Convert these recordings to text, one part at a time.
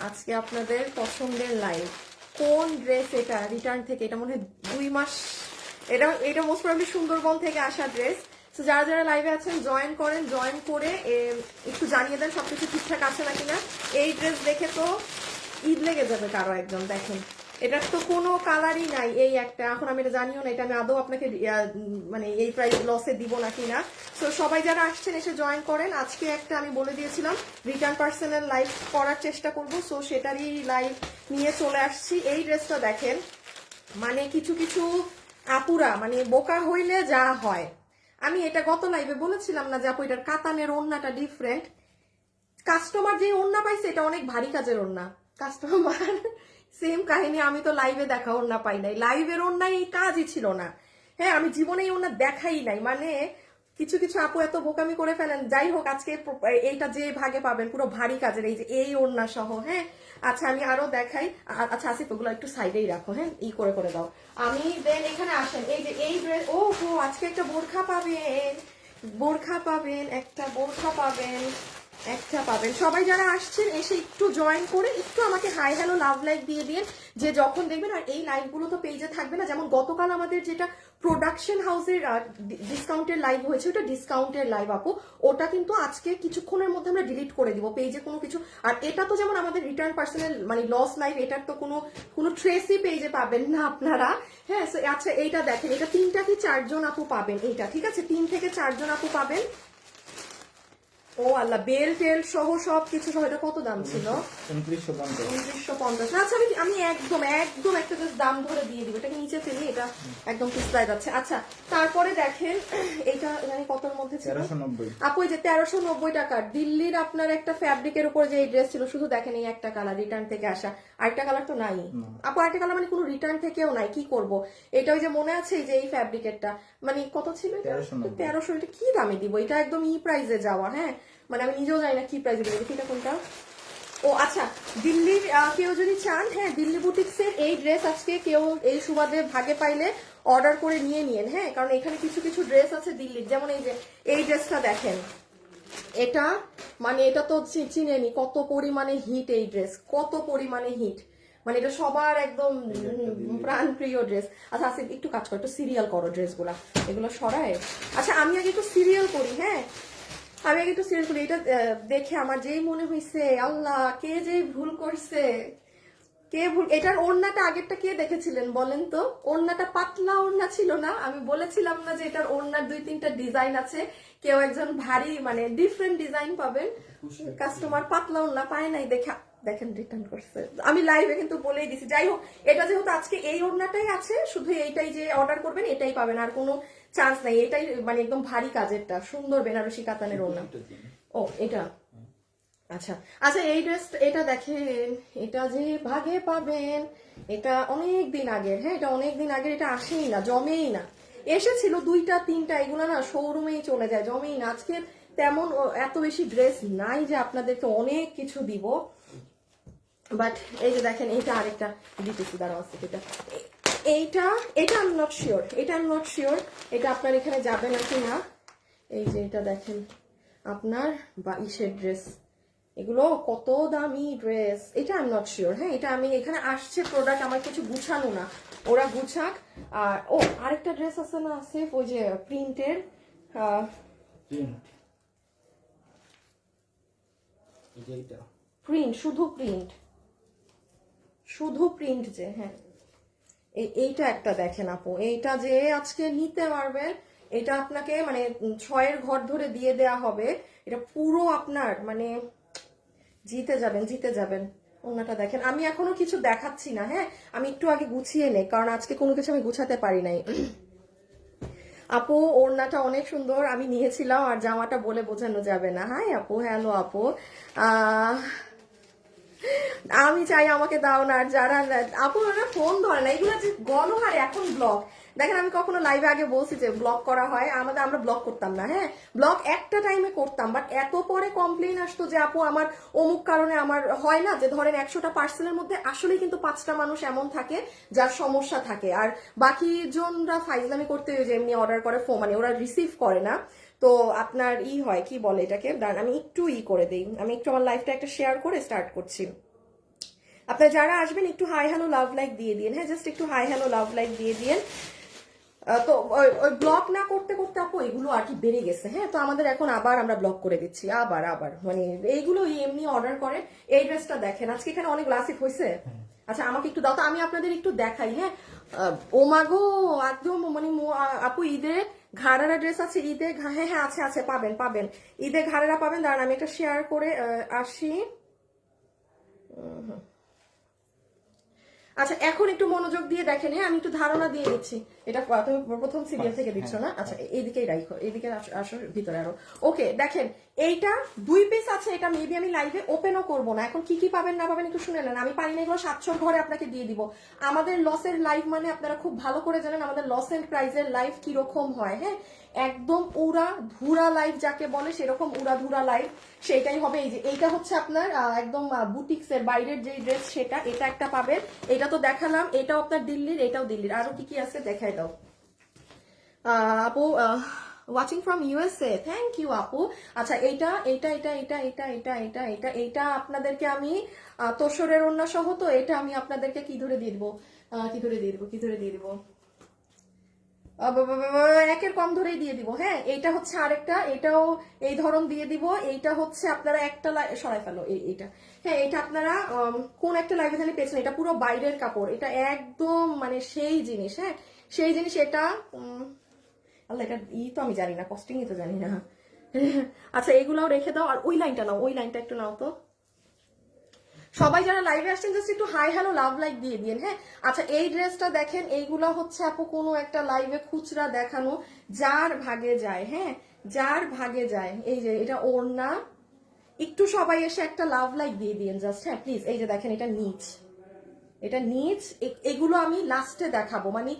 আজকে আপনাদের পছন্দের লাইভ। কোন ড্রেস এটা রিটার্ন থেকে? এটা মনে হয় 2 মাস, এটা মোস্ট প্রবাবলি সুন্দরবন থেকে আসা ড্রেস। তো যারা যারা লাইভে আছেন জয়েন করেন, জয়েন করে একটু জানিয়ে দেন সবকিছু ঠিকঠাক আছে নাকি না। এই ড্রেস দেখে তো ঈদ লেগে যাবে কারো একজন। দেখেন এটার তো কোনো কালারই নাই, এই একটা। এখন আমি এটা জানিও না এটা আমি আদৌ আপনাকে মানে এই প্রাইস লসে দিব নাকি না। তো সবাই যারা আসছেন এসে জয়েন করেন। আজকে একটা আমি বলে দিয়েছিলাম রিটার্ন পার্সেনাল লাইভ করার চেষ্টা করব, সো সেটারই লাইভ নিয়ে চলে আসছি। এই ড্রেসটা দেখেন, মানে কিছু কিছু আপুরা মানে বোকা হইলে যা হয়। আমি এটা গত লাইভে বলেছিলাম না যে আপু এটার কাতানের ওড়নাটা ডিফারেন্ট। কাস্টমার যে ওড়না পাইছে এটা অনেক ভারী কাজের ওড়না। কাস্টমার সেম কাহিনী, আমি তো লাইভে দেখা ওড়না পাই নাই, লাইভের ওড়নায় এই কাজই ছিল না। হ্যাঁ, আমি জীবনে এই ওড়না দেখাই নাই। মানে কিছু কিছু আপু এত বোকামি করে ফেলেন। যাই হোক, আজকে এইটা যে ভাগে পাবেন পুরো ভারী কাজের, এই যে এই ওড়না সহ। হ্যাঁ, আচ্ছা আমি আরো দেখাই। আচ্ছা আসিফ ওগুলো একটু সাইডেই রাখো, হ্যাঁ ই করে করে দাও। আমি দেন এখানে আসেন, এই যে এই ড্রেস। ও হো, আজকে একটা বোরখা পাবেন, বোরখা পাবেন, একটা বোরখা পাবেন, একটা পাবেন। সবাই যারা আসছেন এসে একটু জয়েন করে একটু আমাকে হাই হ্যালো লাভ লাইক দিয়ে দিন, যে যখন দেখবেন। আর এই লাইভগুলো তো পেজে থাকবে না, যেমন গতকাল আমাদের যেটা প্রোডাকশন হাউসের ডিসকাউন্টের লাইভ হয়েছে, ওটা ডিসকাউন্টের লাইভ আপু। ওটা কিন্তু আজকে কিছুক্ষণের মধ্যে আমরা ডিলিট করে দিব পেজে কোনো কিছু। আর এটা তো যেমন আমাদের রিটার্ন পার্সোনাল মানে লস লাইভ, এটার তো কোনো ট্রেসই পেজে পাবেন না আপনারা। হ্যাঁ, আচ্ছা এইটা দেখেন, এটা 3টা কি 4জন আপু পাবেন। এইটা ঠিক আছে, 3 থেকে 4জন আপু পাবেন। ও আল্লাহ, বেল টেল সহ সবকিছু সহ এটা কত দাম ছিল? 2950। আচ্ছা আমি একদম একদম একটা জাস্ট দাম ধরে দিয়ে দিব, এটাকে নিচে ফেলি, এটা একদম পিছলায় যাচ্ছে। আচ্ছা তারপরে দেখেন এটা জানি কতর মধ্যে ছিল আপু, এই যে 1390 টাকার দিল্লির আপনার একটা ফ্যাব্রিকের উপর যে এই ড্রেস ছিল। শুধু দেখেন এই একটা কালার রিটার্ন থেকে আসা, আরেকটা কালার তো নাই আপু। আরেকটা কালার মানে কোনো রিটার্ন থেকেও নাই, কি করব। এটা ওই যে মনে আছে এই যে এই ফ্যাব্রিকেরটা, মানে কত ছিল? 1300। এটা কি দামে দিব? এটা একদম ই প্রাইসে যাওয়া। হ্যাঁ, মানে আমি নিজেও জানি না কি প্রাইসে দেবো। এটা কোনটা? ও আচ্ছা, দিল্লির কেউ যদি চান, হ্যাঁ দিল্লি বুটিক্সের এই ড্রেস আজকে কেউ এই সুবাদে ভাগে পাইলে অর্ডার করে নিয়ে নিন। হ্যাঁ, কারণ এখানে কিছু কিছু ড্রেস আছে দিল্লির, যেমন এই যে এই ড্রেসটা দেখেন। এটা মানে এটা তো চিনেনি কত পরিমাণে হিট এই ড্রেস, কত পরিমাণে হিট। মানে এটা সবার একদম প্রাণ প্রিয় ড্রেস। আচ্ছা আসিফ একটু কাজ করো, একটু সিরিয়াল করো ড্রেসগুলা, এগুলো সরায়। আচ্ছা আমি আগে একটু সিরিয়াল করি। হ্যাঁ, আমি আগে একটু সিরিয়াল করি। এটা দেখে আমার যেই মনে হয়েছে, আল্লাহ কে যে ভুল করছে, কে ভুল। এটার ওড়নাটা আগেরটা কে দেখেছিলেন বলেন তো? ওড়নাটা পাতলা ওড়না ছিল না? আমি বলেছিলাম না যে এটার ওড়নার 2-3টা ডিজাইন আছে, কেউ একজন ভারী মানে ডিফারেন্ট ডিজাইন পাবেন। কাস্টমার পাতলা ওড়না পায় নাই দেখে দেখেন রিটার্ন করছে। আমি লাইভে কিন্তু বলেই দিছি। যাই হোক, এটা যেহেতু আজকে এই ওড়নাটাই আছে, শুধু এইটাই যে অর্ডার করবেন এটাই পাবেন, আর কোনো চান্স নাই। এটাই মানে একদম ভারী কাজেরটা, সুন্দর বেনারসি কাতানের ওড়না। ও এটা আচ্ছা আচ্ছা, এই ড্রেস এটা দেখেন, এটা যে ভাগে পাবেন, এটা অনেক দিন আগের। হ্যাঁ, এটা অনেক দিন আগের, এটা আসেই না, জমেই না। এসেছিল 2টা 3টা, এগুলো না শোরুমেই চলে যায়, জমেই না। আজকে তেমন এত বেশি ড্রেস নাই যে আপনাদেরকে অনেক কিছু দিব। বাট এই যে দেখেন, এইটা আরেকটা দিতেছি, দাঁড়াও আছে এটা। এইটা এটা আমি নট শিওর, এটা আমি নট শিওর এটা আপনার এখানে যাবে নাকি না। এই যে এটা দেখেন আপনার বা ইসের ড্রেস, এগুলো কত দামি ড্রেস, এটা আমি নট শিওর। হ্যাঁ, এটা আমি এখানে আসছে প্রোডাক্ট, আমার কিছু গুছানো না, ওরা গুছাক। আর ও আরেকটা ড্রেস আছে না সেফ, ওই যে প্রিন্টের, প্রিন্ট, শুধু প্রিন্ট, শুধু প্রিন্ট যে। হ্যাঁ, এইটা একটা দেখেন আপু, এইটা যে আজকে নিতে পারবেন, এটা আপনাকে মানে 6-এর ঘর ধরে দিয়ে দেয়া হবে। এটা পুরো আপনার মানে জিতে যাবেন, জিতে যাবেন। ওনাটা দেখেন, আমি এখনো কিছু দেখাচ্ছি না। হ্যাঁ, আমি একটু আগে গুছিয়ে নেই, কারণ আজকে কোনো কিছু আমি গুছাতে পারি নাই। আপু ওড়নাটা অনেক সুন্দর, আমি নিয়েছিলাম, আর জামাটা বলে বোঝানো যাবে না। হাই আপু, হ্যালো আপু। আহ আমি চাই আমাকে দাও না। আর যারা আপু ওরা ফোন ধরে না, এগুলো যে গণহারে এখন ব্লক। দেখেন আমি কখনো লাইভে আগে বলছি যে ব্লক করা হয়, আমরা ব্লক করতাম না। হ্যাঁ, ব্লক একটা টাইমে করতাম, বাট এত পরে কমপ্লেইন আসতো যে আপু আমার অমুক কারণে আমার হয় না। যে ধরেন 100টা পার্সেলের মধ্যে আসলে কিন্তু 5টা মানুষ এমন থাকে যার সমস্যা থাকে, আর বাকি জনরা ফাইজলামি করতে যে এমনি অর্ডার করে মানে ওরা রিসিভ করে না। তো আপনার হয় কি বলে এটাকে, আমি একটু করে দিই, আমি একটু আমার লাইফটা একটা শেয়ার করে স্টার্ট করছি। আপনারা যারা আসবেন একটু হাই হ্যালো লাভ লাইক দিয়ে দিন, হ্যাঁ জাস্ট একটু হাই হ্যালো লাভ লাইক দিয়ে দিন। তো ওই ব্লক না করতে করতে আপু এগুলো আর কি বেড়ে গেছে, হ্যাঁ তো আমাদের এখন আবার আমরা ব্লক করে দিচ্ছি, আবার মানে এইগুলো এমনি অর্ডার করে। এই ড্রেসটা দেখেন আজকে এখানে অনেক লাসিক হয়েছে। আচ্ছা আমাকে একটু দাও তো, আমি আপনাদের একটু দেখাই। হ্যাঁ ও মাগো একদম মানে আপু ঈদে ঘাড়ারা ড্রেস আছে, ঈদে হ্যাঁ হ্যাঁ আছে আছে, পাবেন পাবেন ঈদে ঘাড়ারা পাবেন। দাঁড়ান আমি একটা শেয়ার করে আসি। আচ্ছা এখন একটু মনোযোগ দিয়ে দেখেন, হ্যাঁ আমি একটু ধারণা দিয়ে দিচ্ছি। এটা তুমি প্রথম সিরিয়াল থেকে দিচ্ছ না? আচ্ছা এইদিকেই রাখো, এইদিকে আসো ভিতরে আরো। ওকে দেখেন এইটা 2 পিস আছে, এটা মেবি আমি লাইভে ওপেনও করবো না। এখন কি কি পাবেন না পাবেন একটু শুনে নেন, আমি পারি না এগুলো 700 ঘরে আপনাকে দিয়ে দিব। আমাদের লসের লাইভ মানে আপনারা খুব ভালো করে জানেন আমাদের লস এন্ড প্রাইজের লাইভ কিরকম হয়। হ্যাঁ একদম উড়া ধুরা লাইভ যাকে বলে সেরকম উড়া ধুরা লাইভ সেটাই হবে। এই যে এইটা হচ্ছে আপনার একদম বুটিক্সের বাইরের যে ড্রেস সেটা, এটা একটা পাবেন। এটা তো দেখালাম, এটাও আপনার দিল্লির, এটাও দিল্লির। আরো কি কি আছে দেখাই দাও আপু। Watching from USA, thank you আপু। আচ্ছা এইটা এইটা এটা এটা এটা এটা এটা এটা এইটা আপনাদেরকে আমি তোষরের ওন্না সহ, তো এটা আমি আপনাদেরকে কি ধরে দিয়ে দিবো, কি ধরে দিয়ে দিবো, কি ধরে দিয়ে দিবো, একের কম ধরেই দিয়ে দিব। হ্যাঁ এইটা হচ্ছে আরেকটা, এটাও এই ধরন দিয়ে দিব। এইটা হচ্ছে আপনারা একটা সরাই ফেলো এইটা। হ্যাঁ এটা আপনারা কোন একটা লাইভে জানি পেয়েছেন, এটা পুরো বাইরের কাপড়, এটা একদম মানে সেই জিনিস। হ্যাঁ সেই জিনিস এটা আল্লাহ এটা তো আমি জানি না, কস্টিংই তো জানি না। আচ্ছা এগুলাও রেখে দাও, আর ওই লাইনটা নাও, ওই লাইনটা একটু নাও তো। সবাই যারা লাইভে আসছেন জাস্ট একটু হাই হ্যালো লাভ লাইক দিয়ে দিন। হ্যাঁ আচ্ছা এই ড্রেসটা দেখেন, এইগুলা হচ্ছে আপু কোনো একটা লাইভে খুচরা দেখানো, যার ভাগে যায়। হ্যাঁ যার ভাগে যায়। এই যে এটা ওড়না, একটু সবাই এসে একটা লাভ লাইক দিয়ে দিন জাস্ট। হ্যাঁ প্লিজ এই যে দেখেন এটা নিচ, এটা নিচ, এগুলো আমি লাস্টে দেখাবো। মানে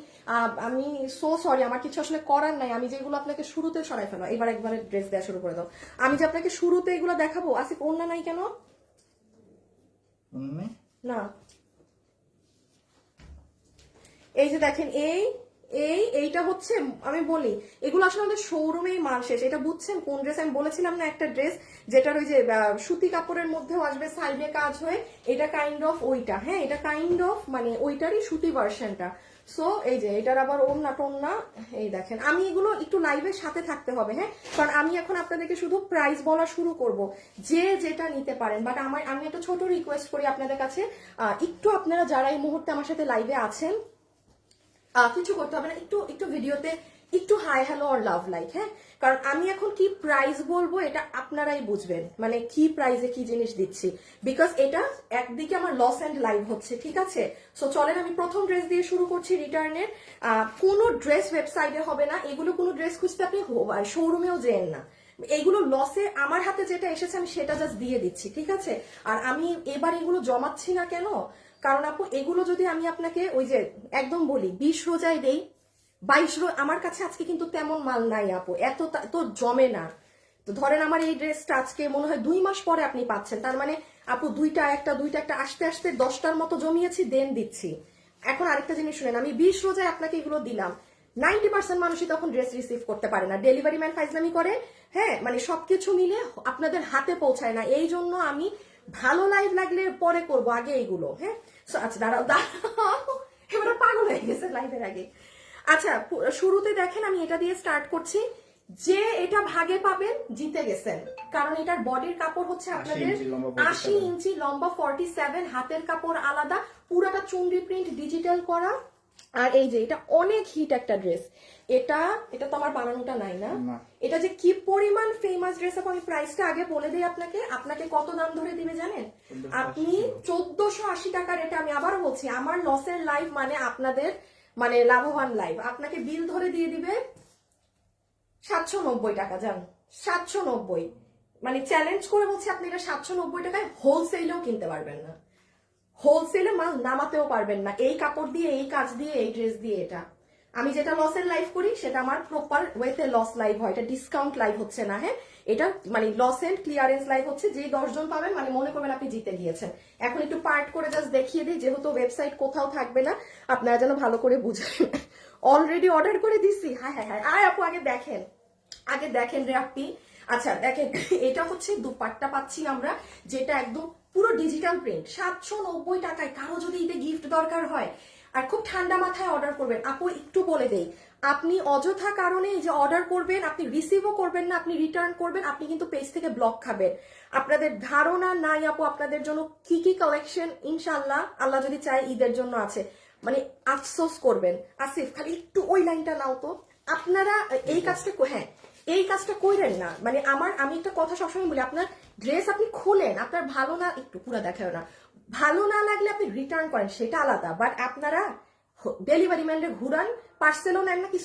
আমি সো সরি, আমার কিছু আসলে করার নাই। আমি যেগুলো আপনাকে শুরুতে সরাই ফেলো, এবার একবারে ড্রেস দেওয়া শুরু করে দাও। আমি যে আপনাকে শুরুতে এগুলো দেখাবো, আসিফ ওড়না নাই কেন না? এই যে দেখেন এইটা হচ্ছে, আমি বলি এগুলো আসলে আমাদের শোরুমেই মাল শেষ। এটা বুঝছেন কোন ড্রেস আমি বলেছিলাম না, একটা ড্রেস যেটার ওই যে সুতি কাপড়ের মধ্যেও আসবে সাইডে কাজ হয়ে, এটা কাইন্ড অফ ওইটা। হ্যাঁ এটা কাইন্ড অফ মানে ওইটারই সুতি ভার্সনটা। সো এই যে এটার আবার ওড়না টোড়না এই দেখেন। আমি এগুলো একটু লাইভের সাথে থাকতে হবে, হ্যাঁ কারণ আমি এখন আপনাদেরকে শুধু প্রাইস বলা শুরু করব, যে যেটা নিতে পারেন। বাট আমি একটা ছোট রিকোয়েস্ট করি আপনাদের কাছে, একটু আপনারা যারা এই মুহূর্তে আমার সাথে লাইভে আছেন কিছু করতে হবে না, একটু একটু ভিডিওতে একটু হাই হ্যালো আর লাভ লাইক। হ্যাঁ কারণ আমি এখন কি প্রাইস বলবো এটা আপনারাই বুঝবেন, মানে কি প্রাইসে কি জিনিস দিচ্ছি। বিকজ এটা একদিকে আমার লস এন্ড লাইভ হচ্ছে, ঠিক আছে? সো চলেন আমি প্রথম ড্রেস দিয়ে শুরু করছি রিটার্নের। কোনো ড্রেস ওয়েবসাইটে হবে না, এগুলো কোনো ড্রেস খুঁজতে আপনি শোরুমেও যেন না। এইগুলো লসে আমার হাতে যেটা এসেছে আমি সেটা জাস্ট দিয়ে দিচ্ছি, ঠিক আছে? আর আমি এবার এগুলো জমাচ্ছি না কেন, কারণ আপু এগুলো যদি আমি আপনাকে ওই যে একদম বলি 20 রোজায় দেই, 22 আমার কাছে আজকে কিন্তু তেমন মাল নাই আপু, এত তো জমে না। তো ধরেন আমার এই ড্রেসটা আজকে মনে হয় 2 মাস পরে আপনি পাচ্ছেন, তার মানে আপু দুইটা একটা আসতে আসতে 10টার মতো জমিয়েছি, দেন দিচ্ছি। এখন আরেকটা জিনিস শুনেন, আমি 20 রোজায় আপনাকে এগুলো দিলাম, 90% মানুষই তখন ড্রেস রিসিভ করতে পারে না, ডেলিভারি ম্যান ফাইজলামি করে। হ্যাঁ মানে সবকিছু মিলে আপনাদের হাতে পৌঁছায় না, এই জন্য আমি ভালো লাইভ লাগলে পরে করব, আগে এইগুলো। হ্যাঁ আচ্ছা দাঁড়াও এবার পাগল হয়ে গেছে লাইভের আগে। আচ্ছা শুরুতে দেখেন আমি এটা দিয়ে স্টার্ট করছি, যে এটা ভাগে পাবেন জিতে গেছেন। কারণ এটার বডির কাপড় হচ্ছে আপনাদের 80 ইঞ্চি লম্বা, 47, হাতের কাপড় আলাদা, পুরাটা চুনরি প্রিন্ট ডিজিটাল করা। আর এই যে এটা অনেক হিট একটা ড্রেস, এটা তো আমার বানানোটা নাই না, এটা যে কি পরিমাণ ফেমাস ড্রেস। আমি প্রাইসটা আগে বলে দিই আপনাকে কত দাম ধরে দিবে জানেন? আপনি 1480 টাকার এটা, আমি আবারও বলছি আমার লসের লাইভ মানে আপনাদের মানে লাভবান লাইভ, আপনাকে বিল ধরে দিয়ে দিবে 790 টাকা। জান 790, মানে চ্যালেঞ্জ করে বলছি আপনি এটা 790 টাকায় হোলসেলেও কিনতে পারবেন না, হোলসেলে মাল নামাতেও পারবেন না, এই কাপড় দিয়ে, এই কাজ দিয়ে, এই ড্রেস দিয়ে। এটা আমি যেটা লসের লাইভ করি সেটা আমার প্রপার ওয়েতে লস লাইভ হয়, এটা ডিসকাউন্ট লাইভ হচ্ছে না। হ্যাঁ এটা মানে লস এন্ড ক্লিয়ারেন্স লাইভ হচ্ছে, যে 10 জন পাবেন মানে মনে করবেন আপনি জিতে গিয়েছেন। এখন একটু পার্ট করে জাস্ট দেখিয়ে দিই, যেহেতু ওয়েবসাইট কোথাও থাকবে না, আপনারা যেন ভালো করে বুঝেন। অলরেডি অর্ডার করে দিছি, হ্যাঁ হ্যাঁ হ্যাঁ। আর আপু আগে দেখেন রে আপনি। আচ্ছা দেখেন এটা হচ্ছে দুপাট্টা পাচ্ছি আমরা, যেটা একদম পুরো ডিজিটাল প্রিন্ট 790 টাকায়। কারো যদি ঈদে গিফট দরকার হয় আর খুব ঠান্ডা মাথায় অর্ডার করবেন, আপু একটু বলে দেই, আপনি অযথা কারণে এই যে অর্ডার করবেন, আপনি রিসিভও করবেন না, আপনি রিটার্ন করবেন, আপনি কিন্তু পেজ থেকে ব্লক খাবেন। আপনাদের ধারণা নাই আপু আপনাদের জন্য কি কি কালেকশন ইনশাআল্লাহ আল্লাহ যদি চায় ঈদের জন্য আছে, মানে আফসোস করবেন। আসিফ খালি একটু ওই লাইনটা নাও তো। আপনারা এই কাজটা, হ্যাঁ এই কাজটা কইরেন না, মানে আমি একটা কথা সবসময় বলি, আপনার ড্রেস আপনি খুলেন, আপনার ভালো না, একটু পুরো দেখায় না, ভালো না লাগলে আপনি রিটার্ন করেন, সেটা আলাদা, বাট আপনারা ডেলিভারি ম্যানরে ঘুরান, পার্সেলও নেন না, কি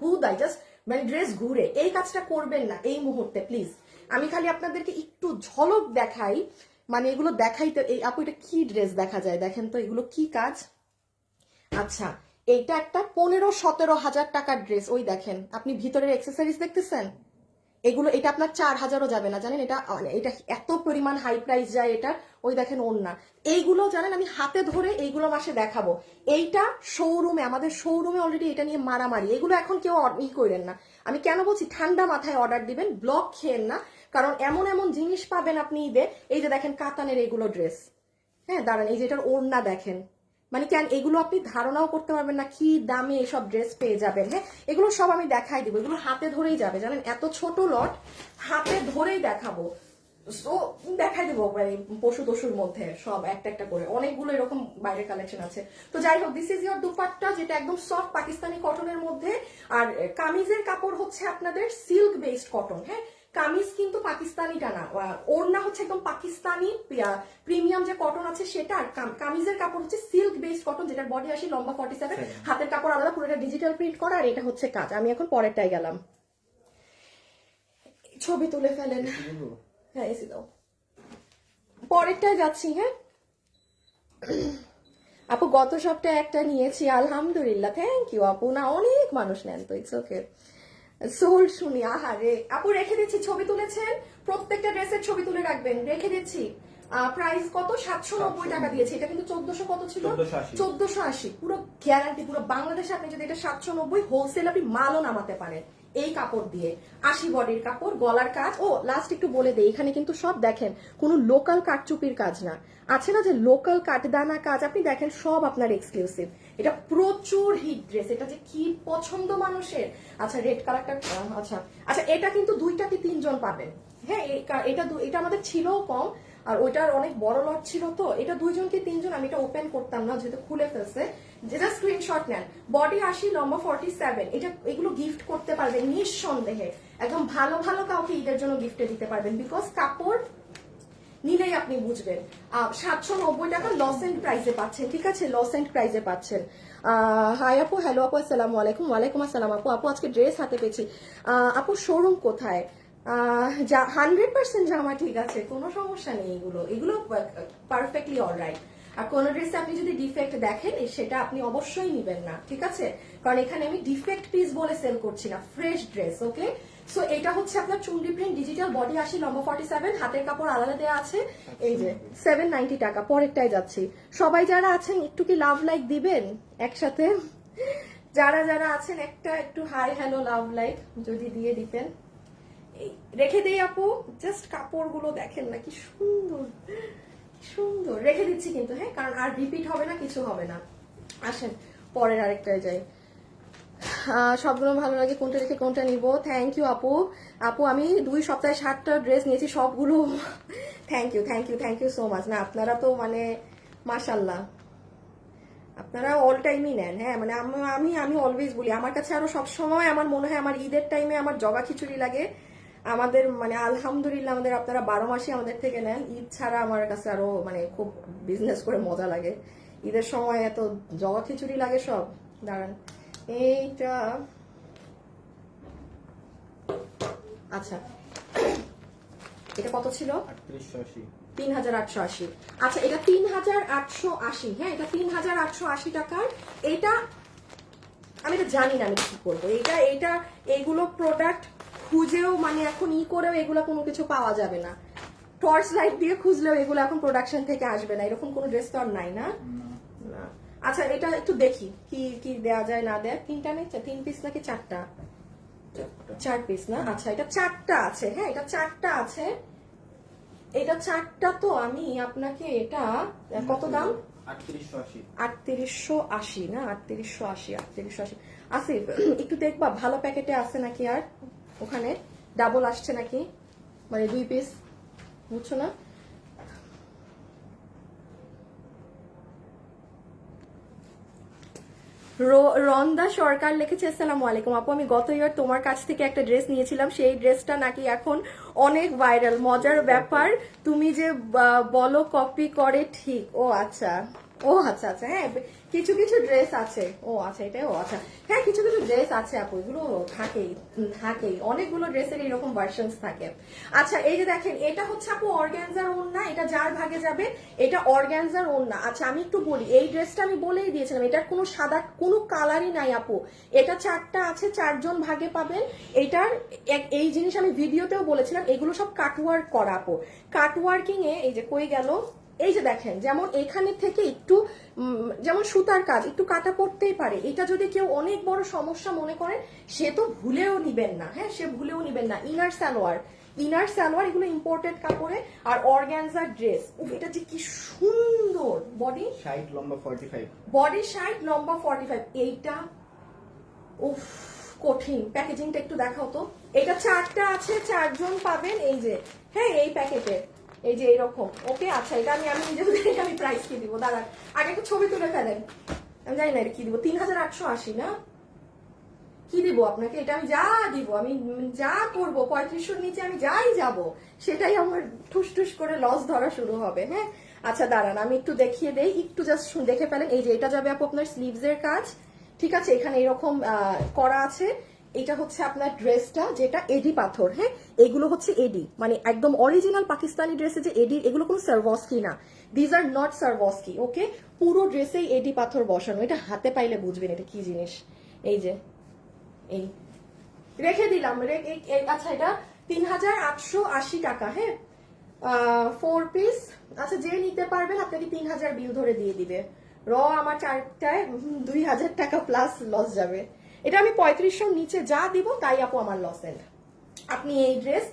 হুদাই জাস্ট মানে ড্রেস ঘুরে, এই কাজটা করবেন না এই মুহূর্তে প্লিজ। আমি খালি আপনাদেরকে একটু ঝলক দেখাই, মানে এগুলো দেখাইতে, এই আপু এটা কি ড্রেস দেখা যায় দেখেন তো, এগুলো কি কাজ। আচ্ছা এইটা একটা 15-17 হাজার টাকার ড্রেস, ওই দেখেন আপনি ভিতরের এক্সেসরিজ দেখতেছেন, এগুলো এটা আপনার 4000ও যাবে না জানেন, এটা এত পরিমাণ হাই প্রাইস যায় এটা। ওই দেখেন ওড়না, এইগুলো জানেন আমি হাতে ধরে এইগুলো মাসে দেখাবো। এইটা শোরুমে, আমাদের শোরুমে অলরেডি এটা নিয়ে মারামারি, এগুলো এখন কেউ ই করেন না। আমি কেন বলছি ঠান্ডা মাথায় অর্ডার দিবেন, ব্লক খেয়েন না, কারণ এমন এমন জিনিস পাবেন আপনি ঈদে। এই যে দেখেন কাতানের এগুলো ড্রেস, হ্যাঁ দাঁড়ান, এই যে এটার ওড়না দেখেন, মানে কেন এগুলো আপনি ধারণাও করতে পারবেন না কি দামে এসব ড্রেস পেয়ে যাবেন। হ্যাঁ এগুলো সব আমি দেখাই দিব, এগুলো হাতে ধরেই যাবে জানেন, এত ছোট লট হাতে ধরেই দেখাবো। সো দেখাই দেবো মানে পশু টশুর মধ্যে সব একটা একটা করে, অনেকগুলো এরকম বাইরের কালেকশন আছে। তো যাই হোক, দিস ইজ ইয়োর দুপাট্টা, যেটা একদম সফট পাকিস্তানি কটনের মধ্যে, আর কামিজের কাপড় হচ্ছে আপনাদের সিল্ক বেসড কটন। হ্যাঁ কামিজ কিন্তু পাকিস্তানিটা না, ওড়না হচ্ছে একদম পাকিস্তানি প্রিমিয়াম যে কটন আছে সেটা, আর কামিজের কাপড় হচ্ছে সিল্ক বেসড কটন, যেটার বডি আসি লম্বা 47, হাতের কাপড় আলাদা, পুরোটা ডিজিটাল প্রিন্ট করা, আর এটা হচ্ছে কাজ। আমি এখন পরেরটাই গেলাম, ছবি তুলে ফেলেন, হ্যাঁ এসে দাও, পরেরটায় যাচ্ছি। হ্যাঁ আপু গত সপ্তাহে একটা নিয়েছি আলহামদুলিল্লাহ, থ্যাংক ইউ আপু, না অনেক মানুষ নেন তো, ইটস ওকে। সোল শুনি, আহারে আপু রেখে দিচ্ছি, ছবি তুলেছেন, প্রত্যেকটা ড্রেসের ছবি তুলে রাখবেন, রেখে দিচ্ছি। প্রাইস কত, 790 টাকা দিয়েছি, এটা কিন্তু 1400 কত ছিল, 1480, পুরো গ্যারান্টি, পুরো বাংলাদেশে আপনি যদি এটা 790 হোলসেল আপনি মালও নামাতে পারেন এই কাপড় দিয়ে, 80 বডির কাপড়, গলার কাজ। ও লাস্ট একটু বলে দেই, এখানে কিন্তু সব দেখেন কোনো লোকাল কাটচুপির কাজ না, আছে না যে লোকাল কাটদানা কাজ, আপনি দেখেন সব আপনার এক্সক্লুসিভ। এটা প্রচুর হিট ড্রেস, এটা যে কি পছন্দ মানুষের। আচ্ছা রেড কালারটা, আচ্ছা আচ্ছা এটা কিন্তু 2টা কি 3 জন পাবেন। হ্যাঁ এটা আমাদের ছিলও কম, আর ওইটার অনেক বড় লট ছিল, তো এটা 2 জন কি 3 জন, আমি এটা ওপেন করতাম না যেহেতু খুলে ফেলছে, যেটা স্ক্রিনশট নেন। বডি 80, লম্বা 47, এটা এগুলো গিফট করতে পারবেন নিঃসন্দেহে, একদম ভালো ভালো কাউকে ঈদের জন্য গিফটে দিতে পারবেন, বিকজ কাপড় নিলেই আপনি বুঝবেন। 790 টাকা লস এন্ড প্রাইসে পাচ্ছেন, ঠিক আছে, লস এন্ড প্রাইসে পাচ্ছেন। হাই আপু, হ্যালো আপু, আসসালামু আলাইকুম। ওয়ালাইকুম আসসালাম আপু, আপু আজকে ড্রেস হাতে পেয়েছি। আপু শোরুম কোথায়? 100% জামা, ঠিক আছে, কোনো সমস্যা নেই, এগুলো পারফেক্টলি অলরাইট। আর কোন ড্রেসে আপনি যদি ডিফেক্ট দেখেন সেটা আপনি অবশ্যই নিবেন না, ঠিক আছে, কারণ এখানে আমি ডিফেক্ট পিস বলে সেল করছি না, ফ্রেশ ড্রেস। ওকে, সো এটা হচ্ছে আপনার চুন্ডি প্রিন্ট, ডিজিটাল, বডি 80, লম্বা 47, হাতের কাপড় আলাদা দেওয়া আছে। এই যে 790 টাকা। পরেরটাই যাচ্ছি। সবাই যারা আছেন একটু কি লাভ লাইক দিবেন একসাথে, যারা যারা আছেন একটা একটু হাই হ্যালো লাভ লাইক যদি দিয়ে দিতেন। রেখে দেই আপু, জাস্ট কাপড়গুলো দেখেন না কি সুন্দর সুন্দর, রেখে দিচ্ছি কিন্তু, হ্যাঁ কারণ আর রিপিট হবে না, কিছু হবে না। আসেন পরের আরেকটায় যাই। সবগুলো ভালো লাগে, কোনটা রেখে কোনটা নিব। থ্যাংক ইউ আপু। আপু আমি 2 সপ্তাহে 7টা ড্রেস নিয়েছি, সবগুলো thank you thank you thank you so much. না আপনারা তো মানে মাশাল্লাহ, আপনারা অল টাইমই নেন। হ্যাঁ মানে আমি অলওয়েজ বলি, আমার কাছে আরো সবসময় আমার মনে হয় আমার ঈদের টাইমে আমার জগা খিচুড়ি লাগে। আমাদের মানে আলহামদুলিল্লাহ আমাদের আপনারা 12 মাসই আমাদের থেকে নেন, ঈদ ছাড়া আমার কাছে আরো মানে খুব বিজনেস করে মজা লাগে। ঈদের সময় এত জগা খিচুড়ি লাগে সব। দাঁড়ান এইটা, আচ্ছা এটা কত ছিল, 3880। আচ্ছা এটা 3880, হ্যাঁ এটা 3880 টাকার। এটা আমি এটা জানি না আমি কি করবো, এটা এইগুলো প্রোডাক্ট খুঁজেও মানে এখন করেও এগুলো কোনো কিছু পাওয়া যাবে না, টর্চ লাইট দিয়ে খুঁজলেও এগুলো এখন প্রোডাকশন থেকে আসবে না, এরকম কোনো ড্রেস তো আর নাই না। আচ্ছা এটা একটু দেখি কি কি দেয়া যায় না দেয়। 3টা নেই, 3 পিস নাকি 4টা? 4 পিস না, আচ্ছা এটা 4টা আছে। হ্যাঁ এটা 4টা আছে, এটা 4টা তো আমি আপনাকে এটা কত দাম? 3880 না, 3880 আসিফ একটু দেখবা ভালো প্যাকেটে আছে নাকি, আর ওখানে ডাবল আসছে নাকি, মানে 2 পিস, বুঝছো না? রন্দা সরকার লিখেছে আসসালামু আলাইকুম আপু, আমি গত ইয়ার তোমার কাছ থেকে একটা ড্রেস নিয়েছিলাম, সেই ড্রেসটা নাকি এখন অনেক ভাইরাল, মজার ব্যাপার তুমি যে বলো কপি করে ঠিক। ও আচ্ছা, ও আচ্ছা আচ্ছা, হ্যাঁ কিছু কিছু ড্রেস আছে, ও আচ্ছা এটাই, ও আচ্ছা হ্যাঁ কিছু কিছু ড্রেস আছে আপু, এগুলো থাকেই অনেকগুলো ড্রেসের এইরকম ভার্সনস থাকে। আচ্ছা এই যে দেখেন, এটা হচ্ছে আপু অর্গানজার ওড়না, এটা যার ভাগে যাবে, এটা অর্গানজার ওড়না। আচ্ছা আমি একটু বলি, এই ড্রেসটা আমি বলেই দিয়েছিলাম, এটার কোনো সাদা কোনো কালারই নাই আপু, এটা 4টা আছে, 4জন ভাগে পাবেন। এটার এই জিনিস আমি ভিডিওতেও বলেছিলাম, এগুলো সব কাটওয়ার্ক করা আপু, কাটওয়ার্কিং এ এই যে কই গেল, এই যে দেখেন যেমন এখানে থেকে একটু যেমন সুতার কাজ একটু কাটা পড়তেই পারে, এটা যদি কেউ অনেক বড় সমস্যা মনে করেন সে তো ভুলেও নিবেন না, হ্যাঁ সে ভুলেও নিবেন না। ইনার সালোয়ার এগুলো ইম্পোর্টেড কাপড়ে, আর অর্গানজার ড্রেস, এটা যে কি সুন্দর, বডি 60 লম্বা 45, বডি 60 লম্বা 45, এইটা উফ কঠিন। প্যাকেজিংটা একটু দেখাও তো, এটা 4টা আছে, 4জন পাবেন, এই যে হ্যাঁ এই প্যাকেটে এই যে এইরকম। ওকে আচ্ছা, এটা আমি নিজেও জানি আমি প্রাইস কি দিব, দাঁড়ান আগে একটু ছবি তুলে ফেলেন, আমি জানি না এটা কি দিব, 3880 না, কি দিব আপনাকে, এটা আমি যা দিব, আমি যা করবো 3500 নিচে আমি যাই যাব সেটাই আমার ঠুস করে লস ধরা শুরু হবে। হ্যাঁ আচ্ছা দাঁড়ান আমি একটু দেখিয়ে দেই, একটু জাস্ট দেখে ফেলেন। এই যে এটা যাবে আপু আপনার স্লিভস এর কাজ, ঠিক আছে, এখানে এরকম করা আছে। এটা হচ্ছে আপনার ড্রেসটা, যেটা এডি পাথর, হ্যাঁ এগুলো হচ্ছে এডি, মানে একদম অরিজিনাল পাকিস্তানি ড্রেসে যে এডি, এগুলো কোনো সারভস্কি না, দিজ আর নট সারভস্কি। ওকে পুরো ড্রেসেই এডি পাথর বসানো, এটা হাতে পাইলে বুঝবেন এটা কি জিনিস। এই যে এই রেখে দিলাম, আচ্ছা এটা 3880 টাকা, হ্যাঁ 4 পিস। আচ্ছা যে নিতে পারবেন আপনাকে 3000 বিল ধরে দিয়ে দিবে, আমার 4টায় 2000 টাকা প্লাস লস যাবে। এটা আমি 3500 নিচে যা দিব তাই আপু আমার লস এন্ড। আপনি এই ড্রেস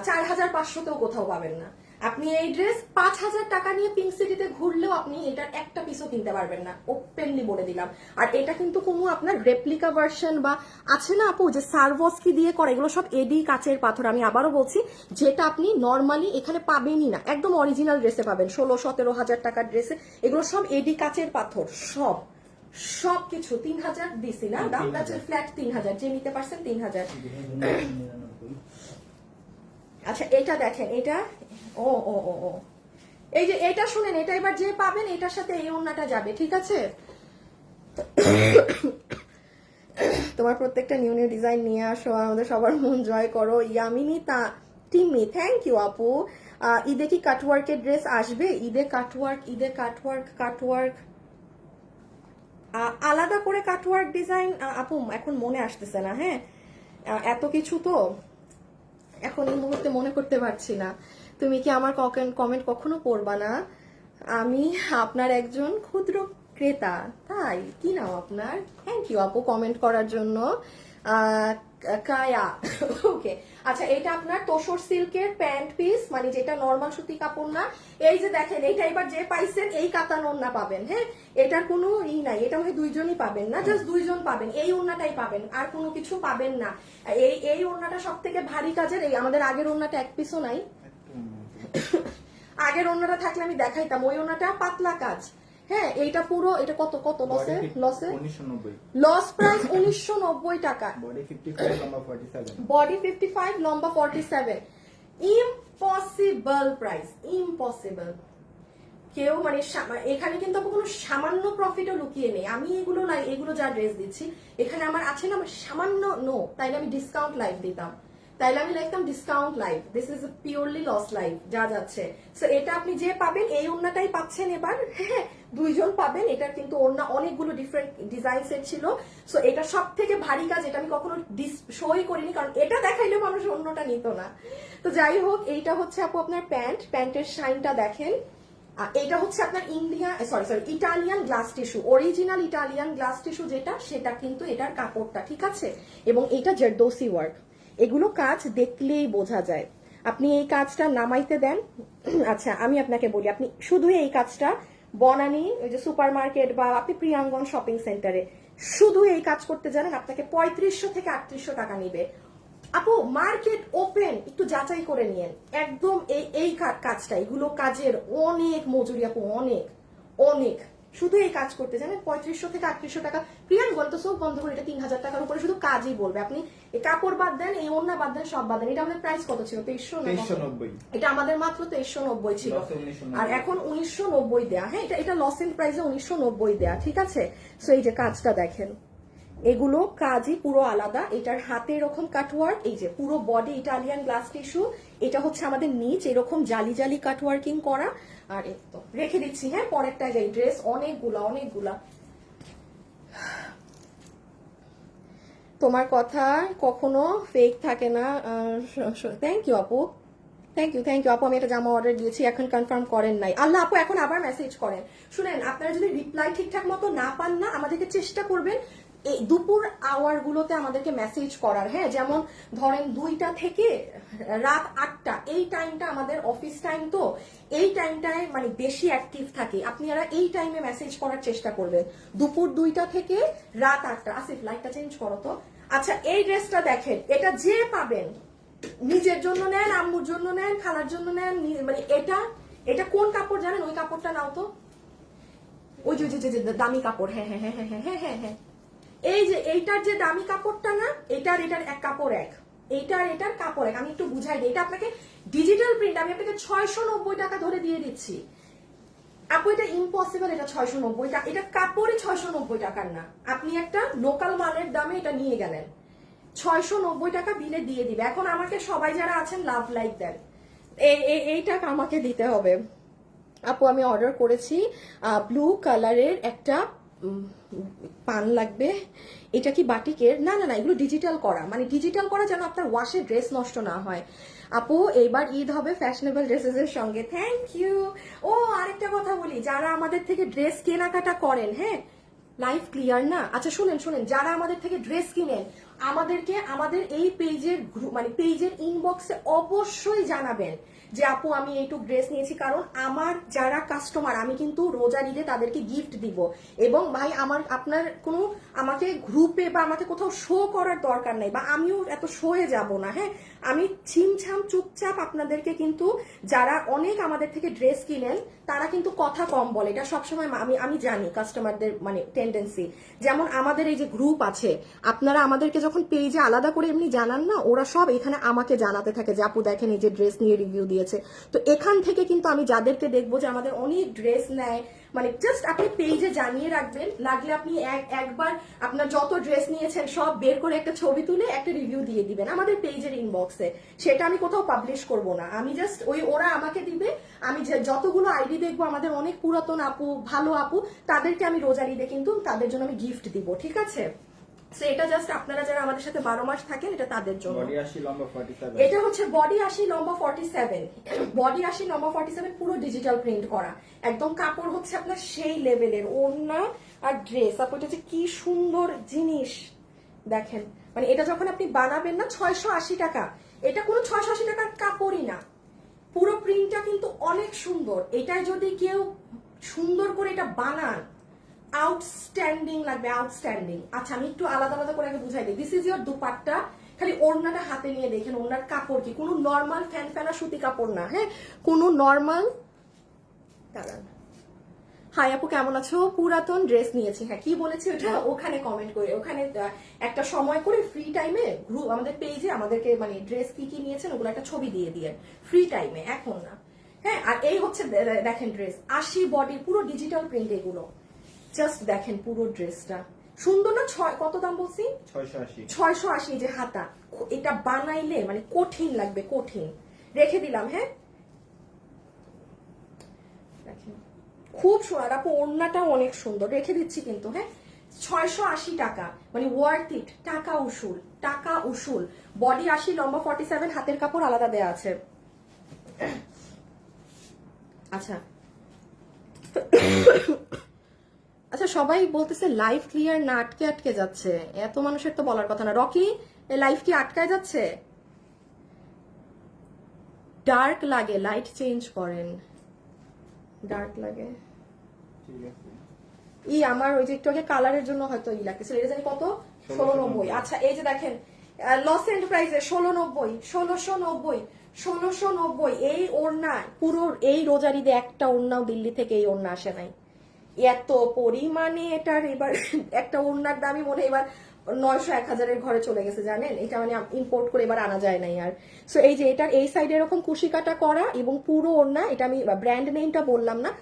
4500তেও কোথাও পাবেন না, আপনি এই ড্রেস 5000 টাকা নিয়ে পিঙ্ক সিটিতে ঘুরলেও আপনি এটার একটা পিসও কিনতে পারবেন না, ওপেনলি বলে দিলাম। আর এটা কিন্তু কোনো আপনার রেপ্লিকা ভার্সন বা আছে না আপু যে সারভস্কি দিয়ে করে, এগুলো সব এডি কাচের পাথর, আমি আবারও বলছি যেটা আপনি নর্মালি এখানে পাবেনই না, একদম অরিজিনাল ড্রেসে পাবেন 16-17 হাজার টাকার ড্রেসে, এগুলো সব এডি কাচের পাথর, সবকিছু 3000 দিছি না দাম, ফ্ল্যাট 3000, যে নিতে পারছেন 3000। আচ্ছা এটা দেখেন, এটা ও ও ও ও এই যে এটা শুনেন, এটা এবার যে পাবেন এটার সাথে এই ওড়নাটা যাবে, ঠিক আছে। তোমার প্রত্যেকটা নিউ ডিজাইন নিয়ে আসো, আমাদের সবার মন জয় করো। ইয়ামিনী টিমি থ্যাংক ইউ আপু। ঈদে কি কাটওয়ার্কের ড্রেস আসবে? ঈদে কাটওয়ার্ক আলাদা করে কাটওয়ার্ক ডিজাইন আপু এখন মনে আসতেছে না, হ্যাঁ এত কিছু তো এখন এই মুহূর্তে মনে করতে পারছি না। তুমি কি আমার কমেন্ট কখনো পড়বা না? আমি আপনার একজন ক্ষুদ্র ক্রেতা, তাই কি নাম আপনার? থ্যাংক ইউ আপু কমেন্ট করার জন্য। কায়া ওকে আচ্ছা, এটা আপনার তোসর সিল্কের প্যান্ট পিস, মানে যেটা নরমাল সুতি কাপড় না। এই যে দেখেন, এইটা এবার যে পাইছেন এই কাতান ওড়না পাবেন, হ্যাঁ এটার কোনো নাই, এটা হয় 2জনই পাবেন না, জাস্ট 2জন পাবেন, এই ওড়নাটাই পাবেন, আর কোনো কিছু পাবেন না। এই ওড়নাটা সব থেকে ভারী কাজের, এই আমাদের আগের ওড়নাটা এক পিসও নাই, আগের ওড়নাটা থাকলে আমি দেখাইতাম, ওই ওড়নাটা পাতলা কাজ, হ্যাঁ এইটা পুরো, এটা কত লসে লস প্রাইস 1990 টাকা, বডি 55 লম্বা 47, ইম্পসিবল প্রাইস, ইম্পসিবল। কেউ মানে এখানে কিন্তু কোনো সামান্য প্রফিটও লুকিয়ে নেই। আমি এগুলো যা ড্রেস দিচ্ছি এখানে আমার আছে না, আমার সামান্য নো, তাইলে আমি ডিসকাউন্ট লাইভ দিতাম, তাইলে আমি লিখতাম discount live, this is purely loss live যা যাচ্ছে। সো এটা আপনি যে পাবেন এই ওড়নাটাই পাচ্ছেন এবার, হ্যাঁ 2জন পাবেন। এটার কিন্তু ওড়না অনেকগুলো ডিফারেন্ট ডিজাইন সেট ছিল। সো এটা সব থেকে ভারী কাজ, এটা আমি কখনো শোই করিনি, কারণ এটা দেখাইলে মানুষ অন্যটা নিত না। তো যাই হোক, এইটা হচ্ছে আপু আপনার প্যান্টের শাইনটা দেখেন। এটা হচ্ছে আপনার Italian glass tissue, original Italian glass tissue যেটা, সেটা কিন্তু এটার কাপড়টা, ঠিক আছে। এবং এটা জারদোসি ওয়ার্ক, এগুলো কাজ দেখলেই বোঝা যায়। আপনি এই কাজটা নামাইতে দেন। আচ্ছা আমি আপনাকে বলি, আপনি শুধু এই কাজটা বনানী ওই যে সুপার মার্কেট বা আপনি প্রিয়াঙ্গন শপিং সেন্টারে শুধু এই কাজ করতে জানেন, আপনাকে 3500 থেকে 3800 টাকা নিবে। আপু মার্কেট ওপেন, একটু যাচাই করে নিয়েন একদম। এই কাজটা, এগুলো কাজের অনেক মজুরি আপু, অনেক অনেক। শুধু এই কাজ করতে জানেন 3500 থেকে 3800 টাকা। প্রিয়াঙ্গন তো সব বন্ধ করে, এটা 3000 টাকার উপরে শুধু কাজই বলবে। আপনি এই কাপড় বাদ দেন, এই ওড়না বাদ দেন, সব বাদ দেন। এটা আমাদের প্রাইস কত ছিল? 2390। এটা আমাদের মাত্র 2390 ছিল, আর এখন 1990 দেয়া। হ্যাঁ, এটা লস এন্ড প্রাইসে 1990 দেয়া, ঠিক আছে। সো এই যে কাজটা দেখেন, এগুলো কাজই পুরো আলাদা। এটার হাতে এরকম কাটওয়ার্ক, এই যে পুরো বডি ইটালিয়ান গ্লাস টিস্যু, এটা হচ্ছে আমাদের নিচ এরকম জালি জালি কাটওয়ার্কিং করা। আর এই তো রেখে দিচ্ছি, হ্যাঁ পরেরটা যাই। ড্রেস অনেকগুলা। তোমার কথা কখনো ফেক থাকে না। থ্যাংক ইউ আপু, থ্যাংক ইউ আপু। আমি একটা জামা অর্ডার দিয়েছি, এখন কনফার্ম করেন নাই। আল্লাহ আপু এখন আবার মেসেজ করেন। শুনেন, আপনারা যদি রিপ্লাই ঠিকঠাক মতো না পান না, আমাদেরকে চেষ্টা করবেন এই দুপুর আওয়ার গুলোতে আমাদেরকে মেসেজ করার। হ্যাঁ, যেমন ধরেন 2টা থেকে রাত 8টা, এই টাইমটা আমাদের অফিস টাইম, তো এই টাইমটায় মানে বেশি অ্যাক্টিভ থাকে। আপনারা এই টাইমে মেসেজ করার চেষ্টা করবেন, দুপুর 2টা থেকে রাত 8টা। আসিফ লাইটটা চেঞ্জ করো তো। আচ্ছা এই ড্রেসটা দেখেন, এটা যে পাবেন নিজের জন্য নেন, আম্মুর জন্য নেন, খালার জন্য নেন, মানে এটা কোন কাপড় জানেন? ওই কাপড়টা নাও তো, ওই যে দামি কাপড়। হ্যাঁ, এই যে এইটার যে দামি কাপড়টা না, এটার এক কাপড় এক, এটার কাপড় এক। আমি একটু বুঝাই দিই, এটা আপনাকে ডিজিটাল প্রিন্ট, আমি আপনাকে 690 টাকা ধরে দিয়ে দিচ্ছি আপু। এটা ইম্পসিবল, এটা 690 টাকা, এটা কাপড়ই 690 টাকার না। আপনি একটা লোকাল মালের দামে এটা নিয়ে গেলেন, 690 টাকা বিলে দিয়ে দিবে। এখন আমাকে সবাই যারা আছেন লাভ লাইক দেন, এইটা আমাকে দিতে হবে আপু। আমি অর্ডার করেছি ব্লু কালারের একটা পান লাগবে। এটা কি বাটিকের? না, এগুলো ডিজিটাল করা, মানে ডিজিটাল করা যেন আপনার ওয়াশে ড্রেস নষ্ট না হয়। আপু এবার ঈদ হবে ফ্যাশনেবল ড্রেসেস এর সঙ্গে। Thank you. ও আরেকটা কথা বলি, যারা আমাদের থেকে ড্রেস কেনাকাটা করেন, হ্যাঁ লাইভ ক্লিয়ার না? আচ্ছা শুনেন, যারা আমাদের থেকে ড্রেস কিনেন, আমাদেরকে আমাদের এই পেজের মানে পেজের ইনবক্সে অবশ্যই জানাবেন যে আপু আমি এইটুক ড্রেস নিয়েছি। কারণ আমার যারা কাস্টমার, আমি কিন্তু রোজার ঈদে তাদেরকে গিফট দিব। এবং ভাই আপনার কোনো আমাকে গ্রুপে বা আমাকে কোথাও শো করার দরকার নাই, বা আমিও এত শোয়ে যাব না। হ্যাঁ, আমি ছিমছাম চুপচাপ আপনাদেরকে কিন্তু, যারা অনেক আমাদের থেকে ড্রেস কিনেন তারা কিন্তু কথা কম বলে, এটা সবসময় আমি জানি কাস্টমারদের মানে টেন্ডেন্সি। যেমন আমাদের এই যে গ্রুপ আছে, আপনারা আমাদেরকে যখন পেজে আলাদা করে এমনি জানান না, ওরা সব এখানে আমাকে জানাতে থাকে যে আপু দেখেন এই যে ড্রেস নিয়ে রিভিউ দিয়েছে। তো এখান থেকে কিন্তু আমি যাদেরকে দেখবো যে আমাদের অনেক ড্রেস নেয়, মানে জাস্ট আপনি পেজে জানিয়ে রাখবেন। লাগলে আপনি একবার আপনার যত ড্রেস নিয়েছেন সব বের করে একটা ছবি তুলে একটা রিভিউ দিয়ে দিবেন আমাদের পেজের ইনবক্সে। সেটা আমি কোথাও পাবলিশ করব না, আমি জাস্ট ওরা আমাকে দিবে, আমি যতগুলো আইডি দেখবো আমাদের অনেক পুরাতন আপু, ভালো আপু, তাদেরকে আমি রোজার ঈদে কিন্তু তাদের জন্য আমি গিফট দিব, ঠিক আছে? এটা জাস্ট আপনারা যারা আমাদের সাথে 12 মাস থাকেন, এটা তাদের জন্য। এটা হচ্ছে বডি 80 লম্বা 47, বডি 80 লম্বা 47, পুরো ডিজিটাল প্রিন্ট করা। একদম কাপড় হচ্ছে আপনার সেই লেভেলের, ওড়না আর ড্রেস। আপু এটা যে কি সুন্দর জিনিস দেখেন, মানে এটা যখন আপনি বানাবেন না, 680 টাকা। এটা কোনো 680 টাকার কাপড়ই না, পুরো প্রিন্টটা কিন্তু অনেক সুন্দর। এটাই যদি কেউ সুন্দর করে এটা বানান, আউটস্ট্যান্ডিং লাগবে, আউটস্ট্যান্ডিং। আচ্ছা আমি একটু আলাদা করে আগে বুঝাই দিই। This is your dupatta. খালি ওড়নাটা হাতে নিয়ে দেখেন, ওড়নার কাপড় কি কোনো নর্মাল ফ্যানা সুতি কাপড় না। হ্যাঁ, কোনো নর্মাল। দাঁড়ান, হাই আপু কেমন আছো? পুরাতন ড্রেস নিয়েছি। হ্যাঁ, কি বলেছি ওটা ওখানে কমেন্ট করে, ওখানে একটা সময় করে ফ্রি টাইমে গ্রুপ আমাদের পেজে আমাদেরকে মানে ড্রেস কি নিয়েছেন ওগুলো একটা ছবি দিয়ে ফ্রি টাইমে, এখন না। হ্যাঁ, আর এই হচ্ছে দেখেন ড্রেস 80 বডি, পুরো ডিজিটাল প্রিন্ট। এগুলো জাস্ট দেখেন পুরো ড্রেসটা সুন্দর না? কত দাম বলছি? 680। যে হাতা, এটা বানাইলে মানে কঠিন লাগবে, কঠিন। রেখে দিলাম। হ্যাঁ দেখেন খুব সুন্দর আপু, ওড়নাটাও অনেক সুন্দর, রেখে দিচ্ছি কিন্তু। হ্যাঁ 680 টাকা, মানে ওয়ার্থ ইট, টাকা উসুল। বডি 80 লম্বা 47, হাতের কাপড় আলাদা দেয়া আছে। আচ্ছা সবাই বলতেছে লাইভ ক্লিয়ার না, আটকে যাচ্ছে। এত মানুষের তো বলার কথা না। রকি, লাইভ কি আটকায় যাচ্ছে? ডার্ক লাগে, লাইট চেঞ্জ করেন, ডার্ক লাগে। আমার ওই যে একটু আগে কালারের জন্য হয়তো লাগতেছিল, এটা জানি কত 1690। আচ্ছা এই যে দেখেন লস এন্টারপ্রাইজে 1690 এই ওড়না পুরো এই রোজারিতে একটা ওড়নাও দিল্লি থেকে এই ওড়না আসে নাই, এত পরিমাণে এটার এবার একটা ওড়নার দামই মনে এবার 900-1000 ঘরে চলে গেছে জানেন, এটা মানে ইম্পোর্ট করে এবার আনা যায় নাই আর। সো এই যে এটার এই সাইডে এরকম কুশিকাটা করা এবং পুরো ওড়না, এটা আমি ব্র্যান্ড নেমটা বললাম না,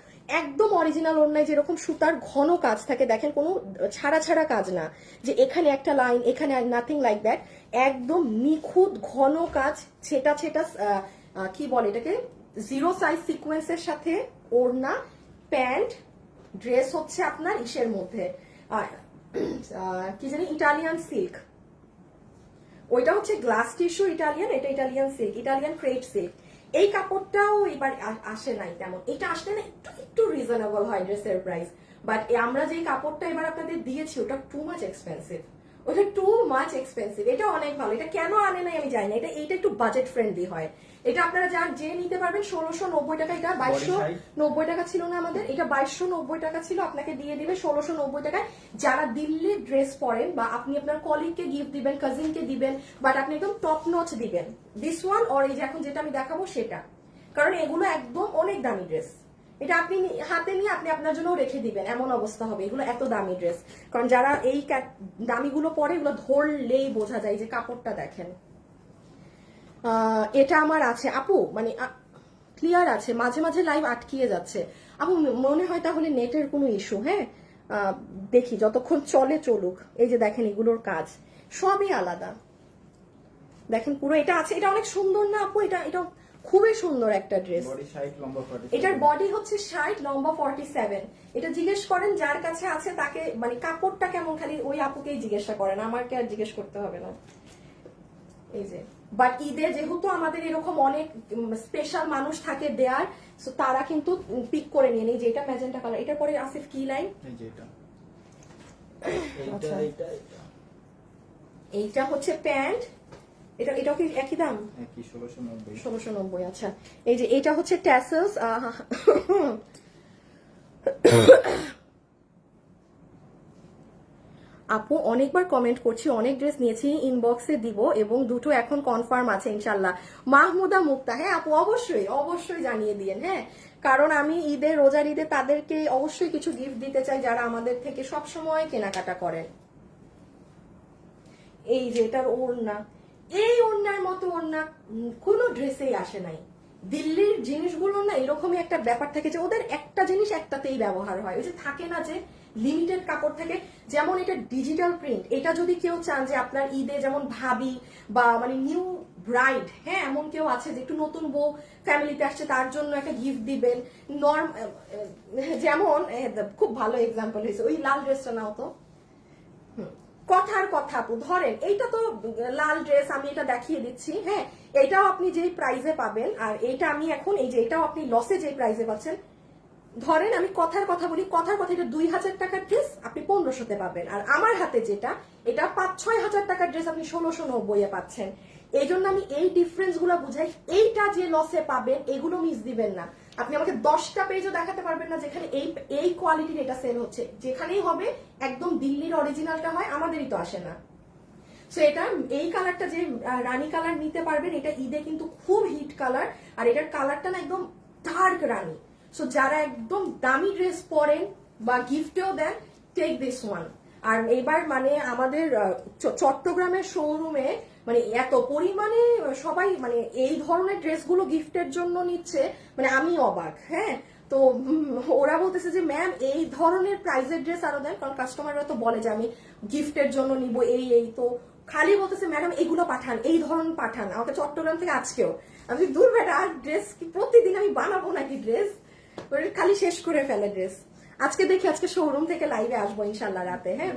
একদম অরিজিনাল ওড়নায় যেরকম সুতার ঘন কাজ থাকে দেখেন, কোনো ছাড়া ছাড়া কাজ না যে এখানে একটা লাইন এখানে, নাথিং লাইক দ্যাট, একদম নিখুঁত ঘন কাজ, ছেটা ছেটা কি বলে এটাকে, জিরো সাইজ সিকোয়েন্সের সাথে ওড়না, প্যান্ট, ড্রেস হচ্ছে আপনার ইসের মধ্যে কি জানি ইটালিয়ান সিল্ক, ওইটা হচ্ছে গ্লাস টিস্যু ইটালিয়ান, এটা Italian silk, Italian crepe silk. এই কাপড়টাও এবার আসে নাই তেমন, এটা আসলে না একটু একটু রিজনেবল হয় ড্রেসের প্রাইস, বাট আমরা যে কাপড়টা এবার আপনাদের দিয়েছি ওটা টু মাচ এক্সপেন্সিভ, ওটা টু মাচ এক্সপেন্সিভ। এটা অনেক ভালো, এটা কেন আনে নাই আমি জানি না, এটা একটু বাজেট ফ্রেন্ডলি হয়। এটা আপনারা যে নিতে পারবেন 1690 টাকা, এটা 2290 টাকা ছিল না আমাদের, এটা 2290 টাকা ছিল, আপনাকে দিয়ে দিবে 1690 টাকায়। যারা দিল্লির ড্রেস পরেন বা আপনি আপনার কলিগকে গিফট দিবেন, কাজিনকে দিবেন, বাট আপনি একদম টপ নচ দিবেন, দিস ওয়ান অর এই যে এখন যেটা আমি দেখাবো সেটা, কারণ এগুলো একদম অনেক দামি ড্রেস, এটা আপনি হাতে নিয়ে আপনি আপনার জন্য রেখে দিবেন এমন অবস্থা হবে, এগুলো এত দামি ড্রেস। কারণ যারা এই দামিগুলো পরে এগুলো ধরলেই বোঝা যায়, যে কাপড়টা দেখেন। এটা আমার আছে আপু, মানে ক্লিয়ার আছে, মাঝে মাঝে লাইভ আটকিয়ে যাচ্ছে আপু, মনে হয় তাহলে নেটের কোনো ইস্যু। হ্যাঁ দেখি যতক্ষণ চলে চলুক। এই যে দেখেন এগুলোর কাজ সবই আলাদা, দেখেন পুরো এটা আছে, এটা অনেক সুন্দর না আপু, এটা খুবই সুন্দর একটা ড্রেস। এটার বডি হচ্ছে 60, লম্বা 47। এটা জিজ্ঞেস করেন যার কাছে আছে তাকে, মানে কাপড়টা কেমন খালি ওই আপুকেই জিজ্ঞাসা করেন, আমাকে আর জিজ্ঞেস করতে হবে না। এই যে বাট ঈদে যেহেতু আমাদের এরকম অনেক স্পেশাল মানুষ থাকে দেয়ার, সো তারা কিন্তু পিক করে নিয়ে নেই। যে এটা ম্যাজেন্টা কালার, এটার পরে আসিফ কি লাইন, এইটা হচ্ছে প্যান্ট, এটাও কি একই দাম, 1690। আচ্ছা এই যে এটা হচ্ছে ট্যাসেলস, আপু অনেকবার কমেন্ট করছি, অনেক ড্রেস নিয়েছি, ইনবক্সে দিব এবং দুটো এখন কনফার্ম আছে ইনশাল্লাহ। মাহমুদা মুক্তা, হ্যাঁ আপু অবশ্যই অবশ্যই জানিয়ে দিয়েন, হ্যাঁ কারণ আমি ঈদে রোজার ঈদে তাদেরকে অবশ্যই কিছু গিফট দিতে চাই যারা আমাদের থেকে সব সময় কেনাকাটা করেন। এই যে এটার ওড়না, এই ওড়নার মতো ওড়না কোনো ড্রেসেই আসে নাই। দিল্লির জিনিসগুলো না এরকমই একটা ব্যাপার থাকে যে ওদের একটা জিনিস একটাতেই ব্যবহার হয়, ওই যে থাকে না যে লিমিটেড কাপড় থাকে। যেমন এটা ডিজিটাল প্রিন্ট, এটা যদি কেউ চান যে আপনার ঈদে যেমন ভাবি বা মানে নিউ ব্রাইড, হ্যাঁ এমন কেউ আছে যে একটু নতুন বউ ফ্যামিলিতে আসছে তার জন্য একটা গিফট দিবেন, যেমন খুব ভালো এক্সাম্পল হয়েছে ওই লাল ড্রেসটা নাও তো, কথার কথা আপু ধরেন এইটা তো লাল ড্রেস, আমি এটা দেখিয়ে দিচ্ছি, হ্যাঁ এটাও আপনি যেই প্রাইজে পাবেন, আর এইটা আমি এখন এই যে এটাও আপনি লসে যেই প্রাইজে পাচ্ছেন। ধরেন আমি কথার কথা বলি, কথার কথা এটা 2000 টাকার ড্রেস আপনি 1500-তে পাবেন, আর আমার হাতে যেটা এটা 5-6 হাজার টাকার ড্রেস আপনি 1690-এ পাচ্ছেন। এই জন্য আমি এই ডিফারেন্স গুলো বুঝাই, এইটা যে লসে পাবেন এগুলো মিস দিবেন না। আপনি আমাকে 10টা পেজও দেখাতে পারবেন না যেখানে এই কোয়ালিটির এটা সেল হচ্ছে, যেখানেই হবে একদম দিল্লির অরিজিনালটা হয়, আমাদেরই তো আসে না। সো এটা এই কালারটা যে রানী কালার নিতে পারবেন, এটা ঈদে কিন্তু খুব হিট কালার, আর এটার কালারটা না একদম ডার্ক রানী। সো যারা একদম দামি ড্রেস পরেন বা গিফটেও দেন, টেক দিস ওয়ান। আর এবার মানে আমাদের চট্টগ্রামের শোরুমে মানে এত পরিমাণে সবাই মানে এই ধরনের ড্রেসগুলো গিফটের জন্য নিচ্ছে, মানে আমি অবাক। হ্যাঁ তো ওরা বলতেছে যে ম্যাম এই ধরনের প্রাইজের ড্রেস আরো দেন, কারণ কাস্টমাররা তো বলে যে আমি গিফটের জন্য নিব এই তো খালি বলতেছে ম্যাডাম এইগুলো পাঠান, এই ধরনের পাঠান আমাকে চট্টগ্রাম থেকে আজকেও। আমি দূর বেটা, আর ড্রেস কি প্রতিদিন আমি বানাবো নাকি ড্রেস, খালি শেষ করে ফেলে ড্রেস। আজকে দেখি আজকে শোরুম থেকে লাইভে আসবো ইনশাল্লাহ রাতে। হ্যাঁ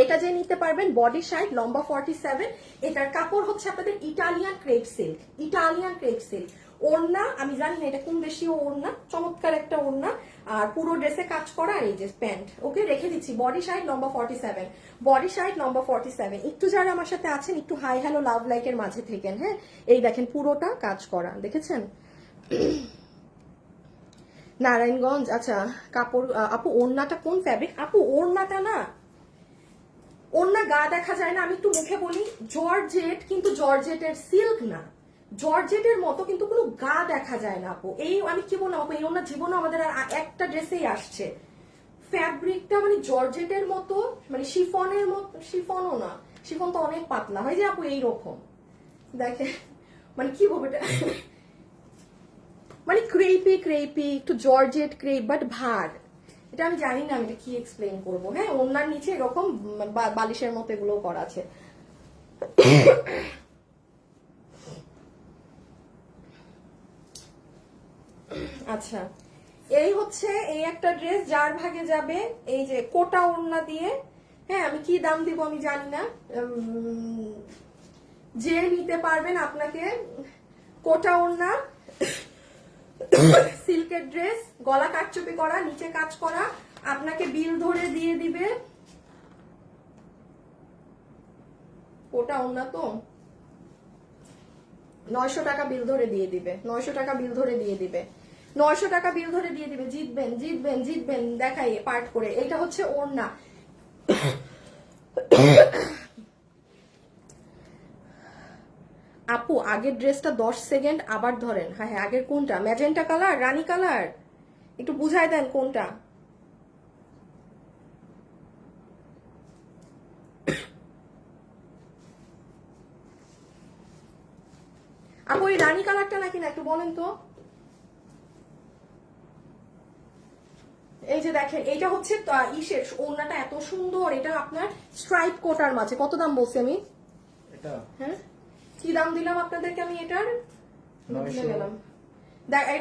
এটা যে নিতে পারবেন বডি 60, লম্বা 47। এটার কাপড় হচ্ছে আপনাদের Italian crepe silk, Italian crepe silk. ওড়না আমি জানি না এটা কোন দেশীয় ওড়না, চমৎকার একটা ওড়না, আর পুরো ড্রেসে কাজ করা, আর এই যে প্যান্ট। ওকে, রেখে দিচ্ছি। বডি সাইড লম্বা 47, বডি সাইড লম্বা 47। একটু যারা আমার সাথে আছেন একটু হাই হ্যালো লাভ লাইকের মাঝে থেকেন। হ্যাঁ, এই দেখেন পুরোটা কাজ করা, দেখেছেন? নারায়ণগঞ্জ। আচ্ছা কাপড় আপু ওড়নাটা কোন ফ্যাব্রিক? আপু ওড়নাটা না, ওড়না গা দেখা যায় না, আমি একটু মুখে বলি জর্জেট, কিন্তু জর্জেটের সিল্ক না, জর্জেটের মতো কিন্তু কোনো গা দেখা যায় না আপু। এই আমি কি বললাম আপু, এই ওড়না জীবনে আমাদের আর একটা ড্রেসেই আসছে, ফ্যাব্রিকটা মানে জর্জেটের মতো, মানে শিফনের মতো, শিফনও না, শিফন তো অনেক পাতলা হয় যে আপু, এইরকম দেখে, মানে কি বলবো এটা, মানে ক্রেপি ক্রেপি, একটু জর্জেট ক্রেপ বাট ভার, এটা আমি জানি না আমি এটা কি এক্সপ্লেইন করবো। হ্যাঁ, ওনার নিচে এরকম বালিশের মতো এগুলো করা আছে। আচ্ছা, এই হচ্ছে এই একটা ড্রেস যার ভাগে যাবে, এই যে কোটা ওড়না দিয়ে। হ্যাঁ, আমি কি দাম দিব আমি জানি না, যে নিতে পারবেন আপনাকে কোটা ওড়না, সিল্কের ড্রেস, গলা কাটচুপি করা, নিচে কাজ করা, আপনাকে বিল ধরে দিয়ে দিবে। ওটা ওড়না তো 900 টাকা বিল ধরে দিয়ে দিবে, 900 টাকা বিল ধরে দিয়ে দিবে, 900 টাকা বিল ধরে দিয়ে দিবে। জিতবেন জিতবেন জিতবেন, দেখাই পার্ট করে। এটা হচ্ছে ওড়না। আপু আগের ড্রেসটা 10 সেকেন্ড আবার ধরেন। হ্যাঁ হ্যাঁ, আগের কোনটা? ম্যাজেন্টা কালার, রানী কালার, একটু বুঝাই দেন কোনটা। আপু এই রানী কালারটা নাকি না, একটু বলেন তো। এই যে দেখেন, এইটা হচ্ছে ইসের ওড়নাটা এত সুন্দর, এটা আপনার স্ট্রাইপ কোটার মাঝে। কত দাম বলছি আমি? এটা হ্যাঁ, কি দাম দিলাম আপনাদেরকে আমি এটার? গেলাম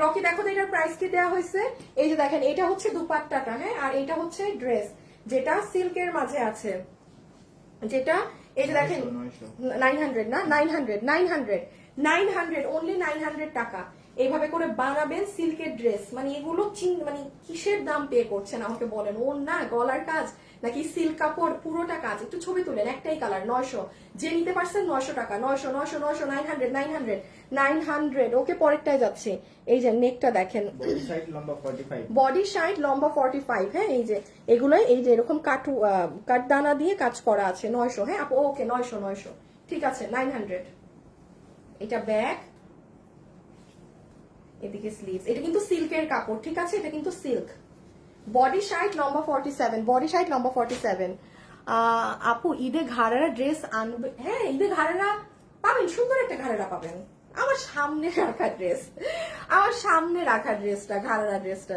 রকি, দেখো তো এটার প্রাইস কি দেওয়া হয়েছে। এই যে দেখেন, এটা হচ্ছে দুপাট্টাটা, হ্যাঁ, আর এটা হচ্ছে ড্রেস যেটা সিল্কের মাঝে আছে, যেটা এই যে দেখেন 900 না, 900 900 900 অনলি 900 টাকা। এইভাবে করে বানাবেন সিল্কের ড্রেস, মানে এগুলো মানে কিসের দাম পে করছেন আমাকে বলেন? ওর না গলার কাজ নাকি সিল্ক কাপড়, পুরোটা কাজ। একটু ছবি তুলেন, একটাই কালার, 900। যে নিতে পারছেন 900 টাকা, 900 900 900 900 900 900। ওকে, পরেরটায় যাচ্ছে। এই যে নেকটা দেখেন, বডি সাইড লম্বা 45, বডি সাইড লম্বা 45। হ্যাঁ, এই যে এগুলোই এই যে এরকম কাটদানা দিয়ে কাজ করা আছে। 900। হ্যাঁ আপু, ওকে 900 900 ঠিক আছে, 900। এটা ব্যাক, এদিকে স্লিভস। এটা কিন্তু সিল্কের কাপড়, ঠিক আছে, এটা কিন্তু সিল্ক। বডি সাইড লম্বা 47, বডি সাইড লম্বা 47। আপু ঈদে ঘাড়ারা ড্রেস আনবে? হ্যাঁ, ঈদে ঘাড়ারা পাবেন, সুন্দর একটা ঘাড়ারা পাবেন। আমার সামনে রাখা ড্রেস, আমার সামনে রাখা ড্রেসটা, ঘাড়ারা ড্রেসটা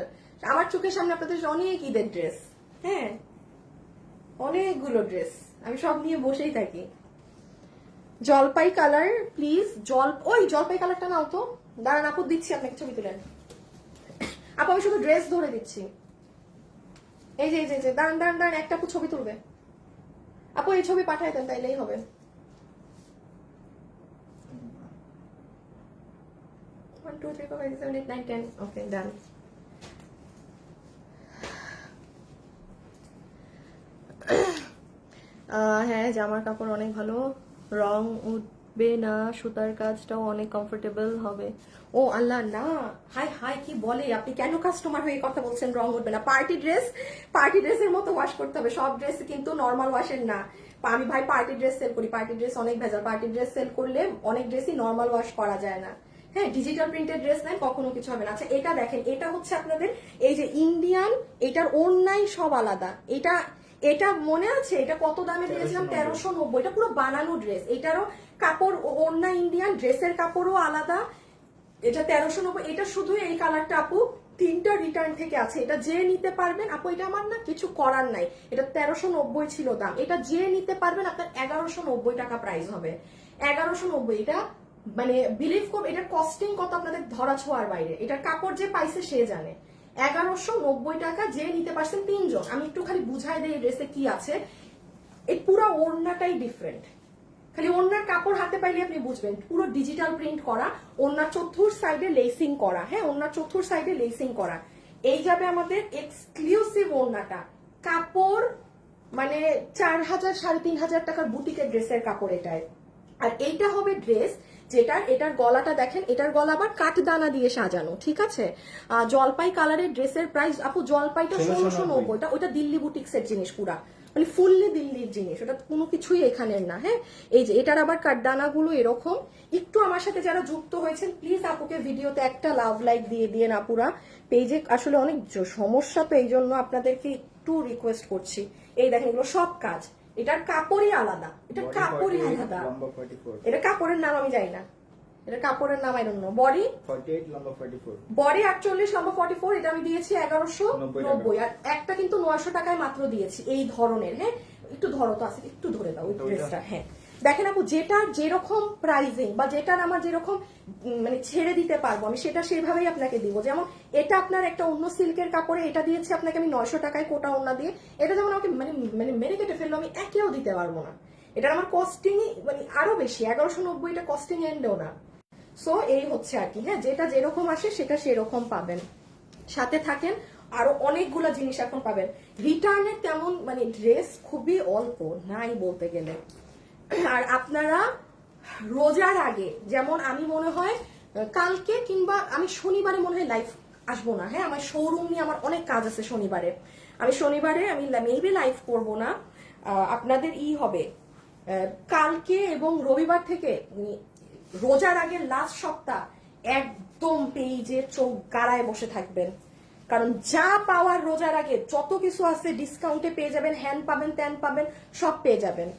আমার চোখের সামনে। আপনাদের অনেক ঈদের ড্রেস, হ্যাঁ অনেকগুলো ড্রেস, আমি সব নিয়ে বসেই থাকি। জলপাই কালার প্লিজ, ওই জলপাই কালারটা নাও তো। দাঁড়ান আপু, দিচ্ছি আপনাকে, ছবি তুলেন আপু, আমি শুধু ড্রেস ধরে দিচ্ছি। এই যে দাঁড়ান দাঁড়ান দাঁড়ান, একটা আপু ছবি তুলবে। আপু এই ছবি পাঠাই দেন, তাইলেই হবে। ওকে ডান। হ্যাঁ, জামার কাপড় অনেক ভালো, রং উঠবে না, সুতার কাজটাও অনেক কমফোর্টেবল হবে। ও আল্লাহ, না হাই হাই, কি বলে আপনি? কেন কাস্টমার হয়ে কথা বলছেন রং উঠবে না? পার্টি ড্রেসের মতো ওয়াশ করতে হবে। সব ড্রেস কিন্তু নর্মাল ওয়াশের না। আমি ভাই পার্টি ড্রেস সেল করি, পার্টি ড্রেস অনেক ভেজাল। পার্টি ড্রেস সেল করলে অনেক ড্রেসই নর্মাল ওয়াশ করা যায় না। হ্যাঁ, ডিজিটাল প্রিন্টেড ড্রেস নেন, কখনো কিছু হবে না। আচ্ছা এটা দেখেন, এটা হচ্ছে আপনাদের এই যে ইন্ডিয়ান, এটার ওড়নাই সব আলাদা। এটা মনে আছে এটা কত দামে দিয়েছিলাম? 1390। এটা পুরো বানানো ড্রেস, এটারও কাপড় ওড়না ইন্ডিয়ান, ড্রেসের কাপড়ও আলাদা। এটা 1390। এটা শুধু এই কালারটা আপু 3টা রিটার্ন থেকে আছে। এটা যে নিতে পারবেন আপু, এটা আমার না কিছু করার নাই, এটা 1390 ছিল দাম। এটা যে নিতে পারবেন আপনার 1190 টাকা প্রাইস হবে, 1190। এটা মানে বিলিভ করব, এটার কস্টিং কত আপনাদের ধরা ছোঁয়ার বাইরে। এটার কাপড় যে পাইছে সে জানে। 1190 টাকা, যে নিতে পারছেন 3 জন। আমি একটু খালি বুঝাই দেই ড্রেসে কি আছে। এই পুরো ওড়নাটাই ডিফারেন্ট, খালি ওনার কাপড় হাতে পাইলে আপনি বুঝবেন পুরো ডিজিটাল প্রিন্ট করা, ওনার চতুর্থ সাইডে লেসিং করা, হ্যাঁ ওনার চতুর্থ সাইডে লেসিং করা। এই যাবে আমাদের এক্সক্লুসিভ ওড়নাটা, কাপড় মানে 4000 3500 টাকার বুটিকের ড্রেসের কাপড় এটায়। আর এইটা হবে ড্রেস এটার গলাটা দেখেন, এটার গলা আবার কাঠদানা দিয়ে সাজানো, ঠিক আছে। জলপাই কালারের ড্রেসের প্রাইস আপু, জলপাইটা 1690, ওইটা দিল্লি বুটিক্সের জিনিস পুরা, মানে ফুললি দিল্লির জিনিস, ওটা কোনো কিছুই এখানের না। হ্যাঁ এই যে এটার আবার কাঠদানাগুলো এরকম। একটু আমার সাথে যারা যুক্ত হয়েছেন প্লিজ আপুকে ভিডিওতে একটা লাভ লাইক দিয়ে দিয়ে না, পুরা পেজে আসলে অনেক সমস্যা, তো এই জন্য আপনাদেরকে একটু রিকোয়েস্ট করছি। এই দেখেন এগুলো সব কাজ, এটার কাপড়ই আলাদা, এটা কাপড়ই আলাদা, এটা কাপড়ের নাম আমি জানি না, এটা কাপড়ের নাম আই ডোন্ট নো। বডি 48 লম্বা 44, বডি 48 লম্বা 44, এটা আমি দিয়েছি 1190, আর একটা কিন্তু 900 টাকায় মাত্র দিয়েছি এই ধরনের। হ্যাঁ একটু ধরো তো আছে, একটু ধরে দাও ওই ড্রেসটা। হ্যাঁ দেখেন আপু, যেটার যেরকম প্রাইজিং বা যেটার আমার যেরকম মানে ছেড়ে দিতে পারবো আমি, সেটা সেভাবেই আপনাকে দিব। যেমন এটা আপনার একটা অন্য সিল্কের কাপড়ে এটা দিয়েছি আপনাকে আমি 900 টাকায় কোটা ওড়না দিয়ে, এটা যেমন আমাকে মানে মানে মেরে কেটে ফেললো, আমি একেও দিতে পারবো না। এটার আমার কস্টিং মানে আরো বেশি, 1190, এটা কস্টিং এন্ডেও না। সো এই হচ্ছে আর কি। হ্যাঁ যেটা যেরকম আসে সেটা সেরকম পাবেন, সাথে থাকেন আরো অনেকগুলো জিনিস এখন পাবেন। রিটার্নের তেমন মানে ড্রেস খুবই অল্প, নাই বলতে গেলে। আর আপনারা রোজার আগে, যেমন আমি মনে হয় কালকে কিংবা আমি শনিবারে মনে হয় লাইভ আসবো না। হ্যাঁ আমার শোরুম নিয়ে আমার অনেক কাজ আছে শনিবারে, আমি শনিবারে আমি মেবি লাইভ করবো না। আপনাদের হবে কালকে এবং রবিবার থেকে রোজার আগে লাস্ট সপ্তাহ একদম পেজে চোখ গাড়ায় বসে থাকবেন, কারণ যা পাওয়ার রোজার আগে যত কিছু আছে ডিসকাউন্টে পেয়ে যাবেন, হ্যান্ড পাবেন, ত্যান পাবেন, সব পেয়ে যাবেন।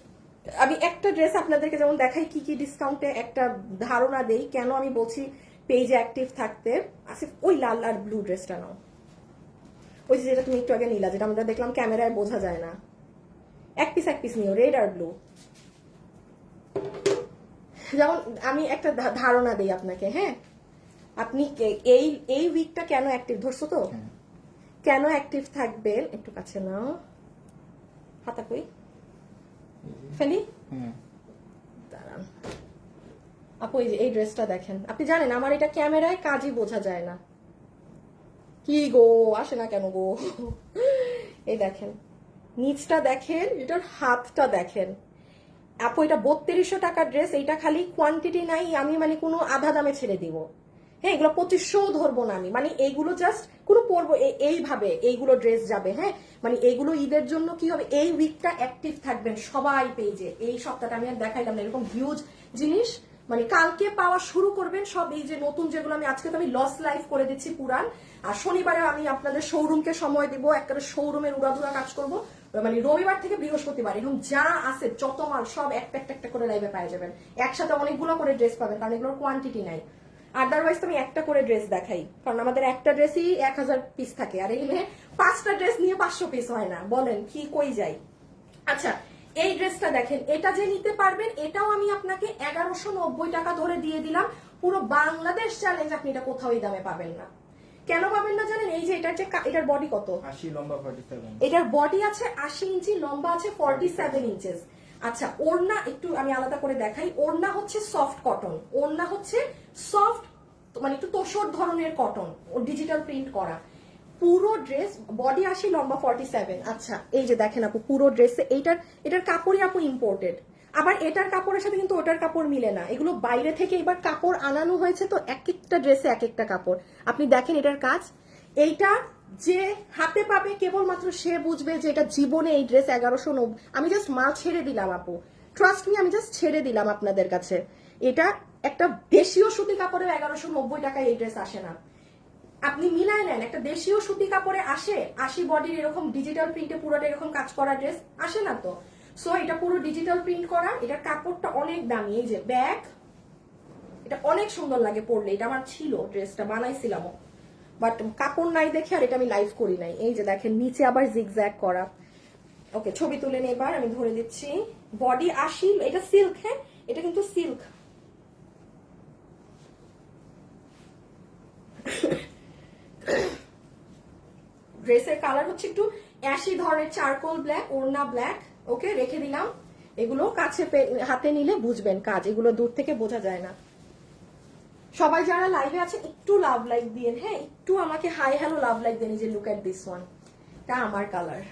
আমি একটা ড্রেস আপনাদেরকে যেমন দেখাই কি কি ডিসকাউন্টে, একটা ধারণা দেই কেন আমি বলছি পেজে অ্যাক্টিভ থাকতে। আসিফ ওই লাল আর ব্লু ড্রেসটা নাও, ওই যেটা তুমি একটু আগে নিলা, যেটা আমরা দেখলাম ক্যামেরায় বোঝা যায় না, এক পিস নিও, রেড আর ব্লু। যেমন আমি একটা ধারণা দেই আপনাকে, হ্যাঁ আপনি এই উইকটা কেন অ্যাক্টিভ ধরছো তো, কেন অ্যাক্টিভ থাকবেন, একটু কাছে নাও, হাতা কই ফেলি, দাঁড়ান আপু এই ড্রেসটা দেখেন। আপনি জানেন আমার এটা ক্যামেরায় কাজই বোঝা যায় না, কি গো আসে না কেন গো। এই দেখেন নিচটা দেখেন, এটার হাতটা দেখেন আপু, এটা 3200 টাকার ড্রেস, এইটা খালি কোয়ান্টিটি নাই, আমি মানে কোনো আধা দামে ছেড়ে দিব। হ্যাঁ এগুলো 2500 ধরবো না আমি, মানে এইগুলো জাস্ট কোনো পরবো এইভাবে, এইগুলো ড্রেস যাবে। হ্যাঁ মানে এইগুলো ঈদের জন্য কি হবে, এই উইকটা অ্যাক্টিভ থাকবেন সবাই পেজে। এই সপ্তাহটা আমি আর দেখাইলাম না এরকম হিউজ জিনিস, মানে কালকে পাওয়া শুরু করবেন সব। এই যে নতুন যেগুলো আমি আজকে তো আমি লস লাইভ করে দিচ্ছি পুরান, আর শনিবারে আমি আপনাদের শোরুমকে সময় দিব, একটা শোরুমের উড়াধুরা কাজ করব, মানে রবিবার থেকে বৃহস্পতিবার এরকম যা আছে যত মাল সব একটা একটা করে লাইভে পাই যাবেন। একসাথে অনেকগুলো করে ড্রেস পাবেন, কারণ এগুলোর কোয়ান্টিটি নাই। আদারওয়াইজ তো আমি একটা করে ড্রেস দেখাই, কারণ আমাদের একটা ড্রেসই 1000 পিস থাকে, আর এখানে 5টা ড্রেস নিয়ে 500 পিস হয় না, বলেন কি কই যাই। আচ্ছা এই ড্রেসটা দেখেন, এটা যে নিতে পারবেন এটাও আমি আপনাকে 1190 টাকা ধরে দিয়ে দিলাম। পুরো বাংলাদেশ চ্যালেঞ্জ, আপনি এটা কোথাও এই দামে পাবেন না। কেন পাবেন না জানেন, এই যে এটার বডি কত, 80 লম্বা 47, এটার বডি আছে 80 ইঞ্চি, লম্বা আছে 47 ইঞ্চেস। আচ্ছা ওড়না একটু আমি আলাদা করে দেখাই, ওড়না হচ্ছে সফট কটন, ওড়না হচ্ছে সফট মানে একটু তোষর ধরনের কটন, ডিজিটাল প্রিন্ট করা। পুরো ড্রেস বডি 80, লম্বা 47। আচ্ছা এই যে দেখেন আপু পুরো ড্রেসে এটার কাপড়ই আপু ইম্পোর্টেড, আবার এটার কাপড়ের সাথে কিন্তু ওটার কাপড় মিলে না, এগুলো বাইরে থেকে এবার কাপড় আনানো হয়েছে, তো এক একটা ড্রেসে এক একটা কাপড়। আপনি দেখেন এটার কাজ, এইটা যে হাতে পাবে কেবলমাত্র সে বুঝবে যে এটা জীবনে এই ড্রেস 1190। আমি জাস্ট মাল ছেড়ে দিলাম আপু, ট্রাস্ট মি, আমি জাস্ট ছেড়ে দিলাম আপনাদের কাছে। এটা একটা দেশীয় সুতি কাপড়ে 1190 টাকায় এই ড্রেস আসে না। আপনি মিলাই নেন, একটা দেশীয় সুতি কাপড়ে আসে 80 বডির এরকম ডিজিটাল প্রিন্টে পুরোটা এরকম কাজ করা ড্রেস আসে না তো। সো এটা পুরো ডিজিটাল প্রিন্ট করা, এটার কাপড়টা অনেক দামি। এই যে ব্যাগ, এটা অনেক সুন্দর লাগে পরলে, এটা আমার ছিল, ড্রেসটা বানাইছিলাম, বাট কাপড় নাই দেখে আর এটা আমি লাইভ করি নাই। এই যে দেখেন নিচে আবার জিগজ্যাগ করা। ওকে ছবি তুলে নিয়ে এবার আমি ধরে দিচ্ছি, বডি 80, এটা সিল্ক, হ্যাঁ এটা কিন্তু সিল্ক। ড্রেসের কালার হচ্ছে একটু অ্যাশি ধরনের চারকোল ব্ল্যাক, ওড়না ব্ল্যাক। ওকে রেখে দিলাম। এগুলো কাছে হাতে নিলে বুঝবেন কাজ, এগুলো দূর থেকে বোঝা যায় না। সবাই যারা লাইভে আছে একটু লাভ লাইক দিয়েন, হ্যাঁ একটু আমাকে হাই হ্যালো লাভ লাইক দেন। যে লুক এট দিস ওয়ান, এটা আমার কালার,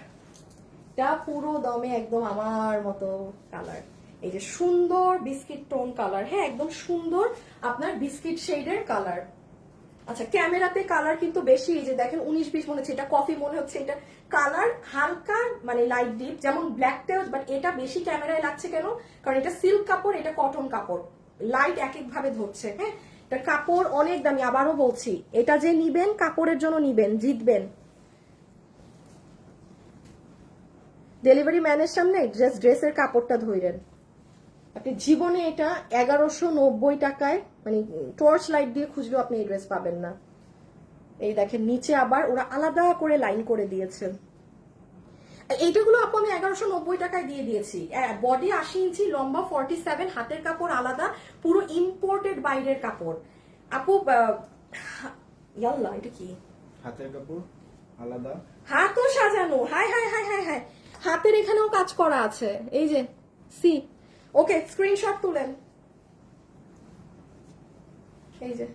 এটা পুরো দমে একদম আমার মতো কালার। এই যে সুন্দর বিস্কিট টোন কালার, হ্যাঁ একদম সুন্দর আপনার বিস্কিট শেডের কালার। আচ্ছা ক্যামেরাতে কালার কিন্তু বেশি, এই যে দেখেন 19-20 মনে হচ্ছে, এটা কফি মনে হচ্ছে, এটা কালার হালকা মানে লাইট ডিপ, যেমন ব্ল্যাকটাও, বাট এটা বেশি ক্যামেরায় লাগছে কেন, কারণ এটা সিল্ক কাপড়, এটা কটন কাপড়, লাইট এক এক ভাবে ধরছে। হ্যাঁ এটা কাপড় অনেক দামি, আবারও বলছি এটা যে নিবেন কাপড়ের জন্য নিবেন, জিতবেন। ডেলিভারি ম্যানের সামনে জাস্ট ড্রেসের কাপড়টা ধরেন, আপনি জীবনে এটা 1190 টাকায় মানে টর্চ লাইট দিয়ে খুঁজলেও আপনি এই ড্রেস পাবেন না। এই দেখেন নিচে আবার ওরা আলাদা করে লাইন করে দিয়েছেন। এইটাগুলো আপু আমি 1190 টাকায় দিয়ে দিয়েছি। বডি 80 ইঞ্চি, লম্বা 47, হাতের কাপড় আলাদা, পুরো ইম্পোর্টেড বাইরের কাপড়। আপু ইয়াল্লা এটা কি হাতের কাপড় আলাদা, হাতও সাজানো, high high high high high, হাতের এখানেও কাজ করা আছে, এই যে সি। ওকে স্ক্রিনশট তুলেন, এই যে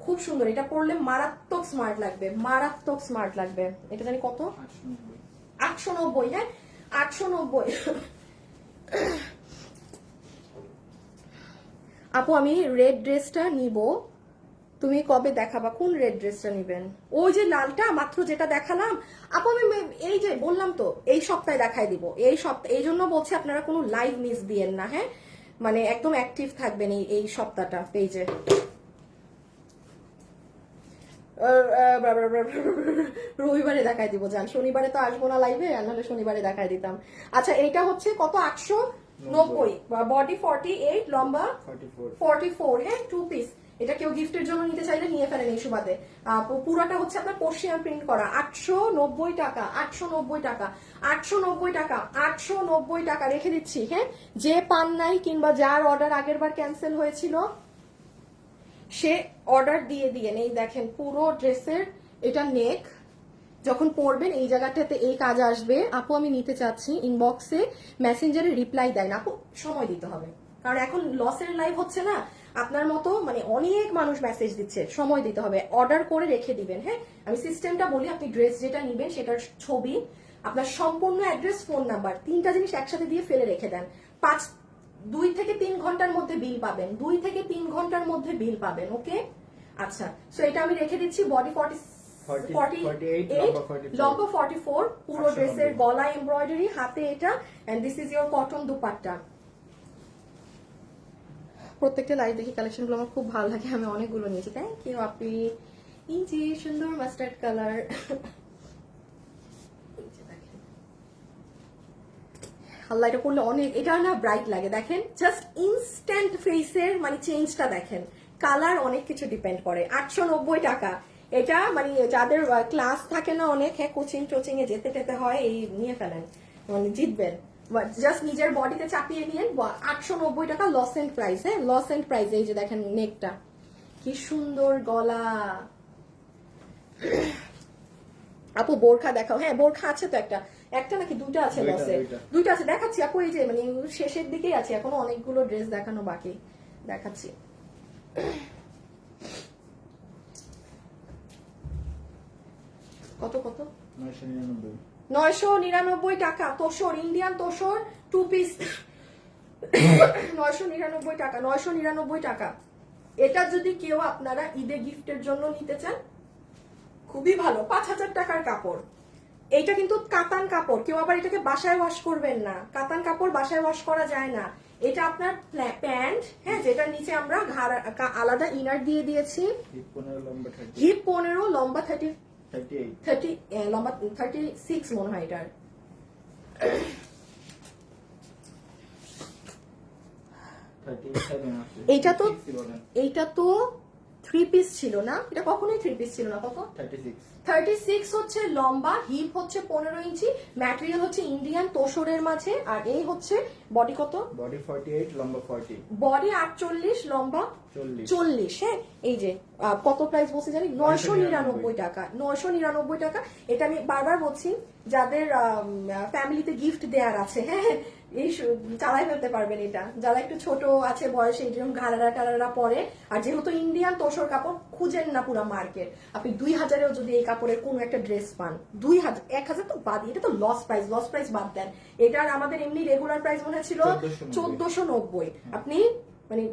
খুব সুন্দর, এটা পরলে মারাত্মক স্মার্ট লাগবে, মারাত্মক স্মার্ট লাগবে। এটা জানি কত, 890, হ্যাঁ 890। আপু আমি রেড ড্রেসটা নিব, তুমি কবে দেখাবা, কোন রেড ড্রেসটা নিবেন? ওই যে লালটা মাত্র যেটা দেখালাম আপু, আমি এই যে বললাম তো এই সপ্তাহে দেখাই দিব, এই সপ্তাহে, এই জন্য বলছি আপনারা কোনো লাইভ মিস দিয়েন না, হ্যাঁ মানে একদম অ্যাক্টিভ থাকবেন এই সপ্তাহটা পেজে। রবিবারে দেখাই দিব জান, শনিবারে তো আসবো না লাইভে, আর নাহলে শনিবারে দেখাই দিতাম। আচ্ছা এইটা হচ্ছে কত, 890, বডি 48, লম্বা 44, হ্যাঁ 2 পিস। এটা কেউ গিফটের জন্য নিতে চাইলে নিয়ে ফেলেন এই সুবাদে। পুরাটা হচ্ছে আপনার পোর্শিয়ান প্রিন্ট করা, 890 টাকা, 890 টাকা, 890 টাকা, 890 টাকা রেখে দিচ্ছি। হ্যাঁ যে পান নাই কিংবা যার অর্ডার আগের বার ক্যান্সেল হয়েছিল সে অর্ডার দিয়ে দিয়ে নেই। দেখেন পুরো ড্রেসের এটা নেক, যখন পরবেন এই জায়গাটাতে এই কাজ আসবে। আপু আমি নিতে চাচ্ছি, ইনবক্সে মেসেঞ্জারে রিপ্লাই দেয় না আপু, সময় দিতে হবে, কারণ এখন লসের লাইভ হচ্ছে না, আপনার মতো মানে অনেক মানুষ মেসেজ দিচ্ছে, সময় দিতে হবে, অর্ডার করে রেখে দিবেন। হ্যাঁ আমি সিস্টেমটা বলি, আপনি ড্রেস যেটা নিবেন সেটার ছবি, আপনার সম্পূর্ণ অ্যাড্রেস, ফোন নাম্বার, 3টা জিনিস একসাথে দিয়ে ফেলে রেখে দেন। 2 থেকে 3 ঘন্টার মধ্যে বিল পাবেন, 2 থেকে 3 ঘন্টার মধ্যে বিল পাবেন। ওকে আচ্ছা, সো এটা আমি রেখে দিচ্ছি। বডি 48, লম্বা 44, পুরো ড্রেসের গলা এমব্রয়ডারি, হাতে এটা, and this is your cotton dupatta. প্রত্যেকটা লাইভ দেখি কালেকশনগুলো আমার খুব ভালো লাগে, আমি অনেকগুলো নিয়েছি। থ্যাংক ইউ আপনি। এই যে সুন্দর মাস্টার্ড কালার, আল্লাহ এটা পরলে অনেক, এটা না ব্রাইট লাগে, দেখেন জাস্ট ইনস্ট্যান্ট ফেসের মানে চেঞ্জটা দেখেন, কালার অনেক কিছু ডিপেন্ড করে। 890 টাকা, এটা মানে যাদের ক্লাস থাকে না অনেক, হ্যাঁ কোচিং টোচিং এ যেতে টেতে হয়, এই নিয়ে ফেলেন মানে জিতবেন, জাস্ট নিজের বডিতে চাপিয়ে নিয়ে। 890 টাকা লস এন্ড প্রাইস, হ্যাঁ লস এন্ড প্রাইস। এই যে দেখেন নেকটা কি সুন্দর, গলা। আপু বোরখা দেখাও, হ্যাঁ বোরখা আছে তো একটা নাকি দুটা আছে, লসে 2টা আছে, দেখাচ্ছি আপু। এই যে মানে শেষের দিকেই আছে, এখনো অনেকগুলো ড্রেস দেখানো বাকি, দেখাচ্ছি। কত কত, 999 টাকা, তোষর, ইন্ডিয়ান তোষর 2 পিস, 999 টাকা, 999 টাকা। এটা যদি কেউ আপনারা ঈদে গিফটের জন্য নিতে চান খুবই ভালো, 5000 টাকার কাপড়। এইটা কিন্তু কাতান কাপড়, কেউ আবার এটাকে বাসায় ওয়াশ করবেন না, কাতান কাপড় বাসায় ওয়াশ করা যায় না। এটা আপনার প্যান্ট, হ্যাঁ যেটার নিচে আমরা আলাদা ইনার দিয়ে দিয়েছি, হিপ 15, লম্বা 30, লম্বা 36 মনে হয় এটার। এইটা তো 3 পিস ছিল না, এটা কখনোই 3 পিস ছিল না। কত? 36 হচ্ছে লম্বা, হিপ হচ্ছে 15 ইঞ্চি, ম্যাটেরিয়াল হচ্ছে ইন্ডিয়ান তোসরের মাঝে, আর এই হচ্ছে বডি কত? বডি 48, লম্বা 40, বডি 48, লম্বা 40। হ্যাঁ, এই যে কত প্রাইস বলছি জানি? 999 টাকা। 999 টাকা। এটা আমি বারবার বলছি, যাদের ফ্যামিলিতে গিফট দেওয়ার আছে, হ্যাঁ এই চালাই ফেলতে পারবেন এটা, যারা একটু ছোট আছে বয়সে, যেরকম ঘাড়ারা টাড়ারা পরে, আর যেহেতু ইন্ডিয়ান তোসর কাপড় খুঁজেন না পুরো মার্কেট, আপনি 2000-এও যদি এই কাপড়ের কোনো একটা ড্রেস পান, 2000, 1000 তো বাদ, এটা তো লস প্রাইস বাদ দেন। এটার আমাদের এমনি রেগুলার প্রাইস মনে ছিল 1490। আপনি মানে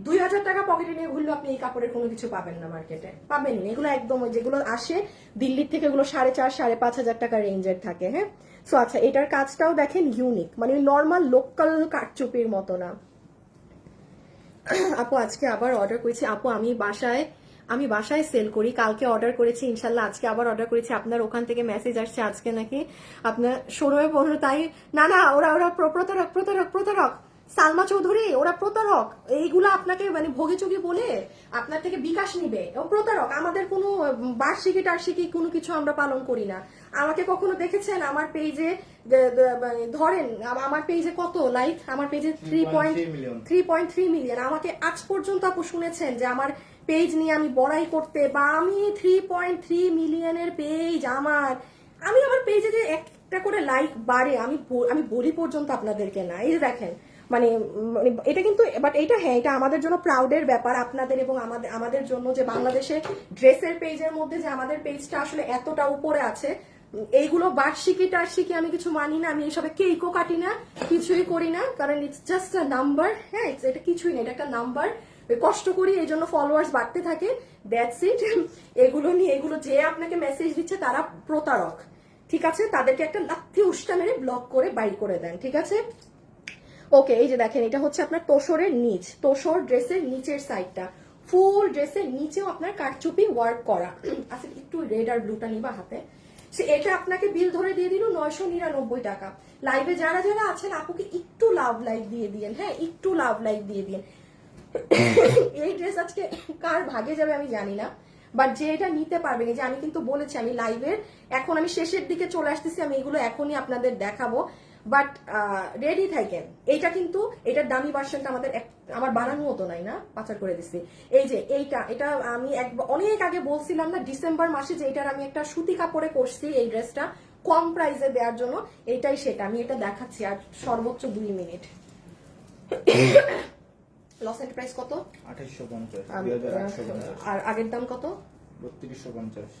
2000 টাকা পকেটে নিয়ে ঘুরলে আপনি এই কাপড়ের কোনো কিছু পাবেন না মার্কেটে, পাবেন না। এগুলো একদম যেগুলো আসে দিল্লির থেকে, এগুলো 4,500-5,500 টাকা রেঞ্জের থাকে। হ্যাঁ, সো আচ্ছা, এটার কাজটাও দেখেন ইউনিক, মানে নর্মাল লোকাল কাটচুপির মতো না। আপু আজকে আবার অর্ডার করেছি। আপু আমি বাসায় সেল করি, কালকে অর্ডার করেছি, ইনশাল্লাহ আজকে আবার অর্ডার করেছি। আপনার ওখান থেকে মেসেজ আসছে আজকে নাকি আপনার 16-15, তাই না? ওরা প্রতারক সালমা চৌধুরী, ওরা প্রতারক। এইগুলো আপনাকে মানে ভোগে চোগে বলে আপনার থেকে বিকাশ নিবে, ও প্রতারক। আমাদের কোনো বার্ষিকী টার্ষিকী কোনো কিছু আমরা পালন করি না। আমাকে কখনো দেখেছেন আমার পেজে? ধরেন আমার পেজে কত লাইক? আমার পেজে 3.3 মিলিয়ন। আমাকে আজ পর্যন্ত আপু শুনেছেন যে আমার পেজ নিয়ে আমি বড়াই করতে, বা আমি 3.3 মিলিয়নের পেজ আমি আমার পেজে যে একটা করে লাইক বাড়ে আমি বলি পর্যন্ত আপনাদেরকে না। এই যে দেখেন, মানে এটা কিন্তু, বাট এটা হ্যাঁ, এটা আমাদের জন্য প্রাউডের ব্যাপার, আপনাদের এবং আমাদের জন্য, যে বাংলাদেশে ড্রেসের পেজের মধ্যে যে আমাদের পেজটা আসলে এতটা উপরে আছে। এইগুলো বার্ষিকী টার্ষিকী আমি কিছু মানি না, আমি এইসবে কেকও কাটি না, কিছুই করি না, কারণ ইটস জাস্ট আ নাম্বার। হ্যাঁ, এটা কিছুই না, এটা একটা নাম্বার। কষ্ট করি, এই জন্য ফলোয়ার্স বাড়তে থাকে, দ্যাটস ইট। এগুলো যে আপনাকে মেসেজ দিচ্ছে তারা প্রতারক, ঠিক আছে? তাদেরকে একটা লাথি উষ্টা মেরে ব্লক করে বাইর করে দেন, ঠিক আছে? ওকে, এই যে দেখেন, এটা হচ্ছে আপনার তোসরের নিচ, তোসর ড্রেসের নিচের সাইডটা, ফুল ড্রেসের নিচেও আপনার কারচুপি ওয়ার্ক করা আছে। একটু রেড আর ব্লুটা নিবা হাতে। এটা আপনাকে বিল ধরে দিয়ে দিল 999 টাকা। লাইভে যারা যারা আছেন, আপুকে একটু লাভ লাইক দিয়ে দিয়েন, হ্যাঁ একটু লাভ লাইক দিয়ে দিয়েন। এই ড্রেস আজকে কার ভাগে যাবে আমি জানি না, বাট যে এটা নিতে পারবেন, যে আমি কিন্তু বলেছি আমি লাইভের এখন আমি শেষের দিকে চলে আসতেছি, আমি এগুলো এখনই আপনাদের দেখাবো, বাট রেডি থাকেন। এইটা কিন্তু, এটার দামি ভার্সনটা আমার বানানো হতো নাই না, পাচার করে দিচ্ছি। এই যে এটা আমি অনেক আগে বলছিলাম না, ডিসেম্বর মাসে, যে এটার আমি একটা সুতি কাপড়ে করছি এই ড্রেসটা কম প্রাইসে দেওয়ার জন্য। এইটাই সেটা, আমি এটা দেখাচ্ছি, আর সর্বোচ্চ 2 মিনিট। লস এন্ড প্রাইস কত? 2850, আর আগের দাম কত? 3250,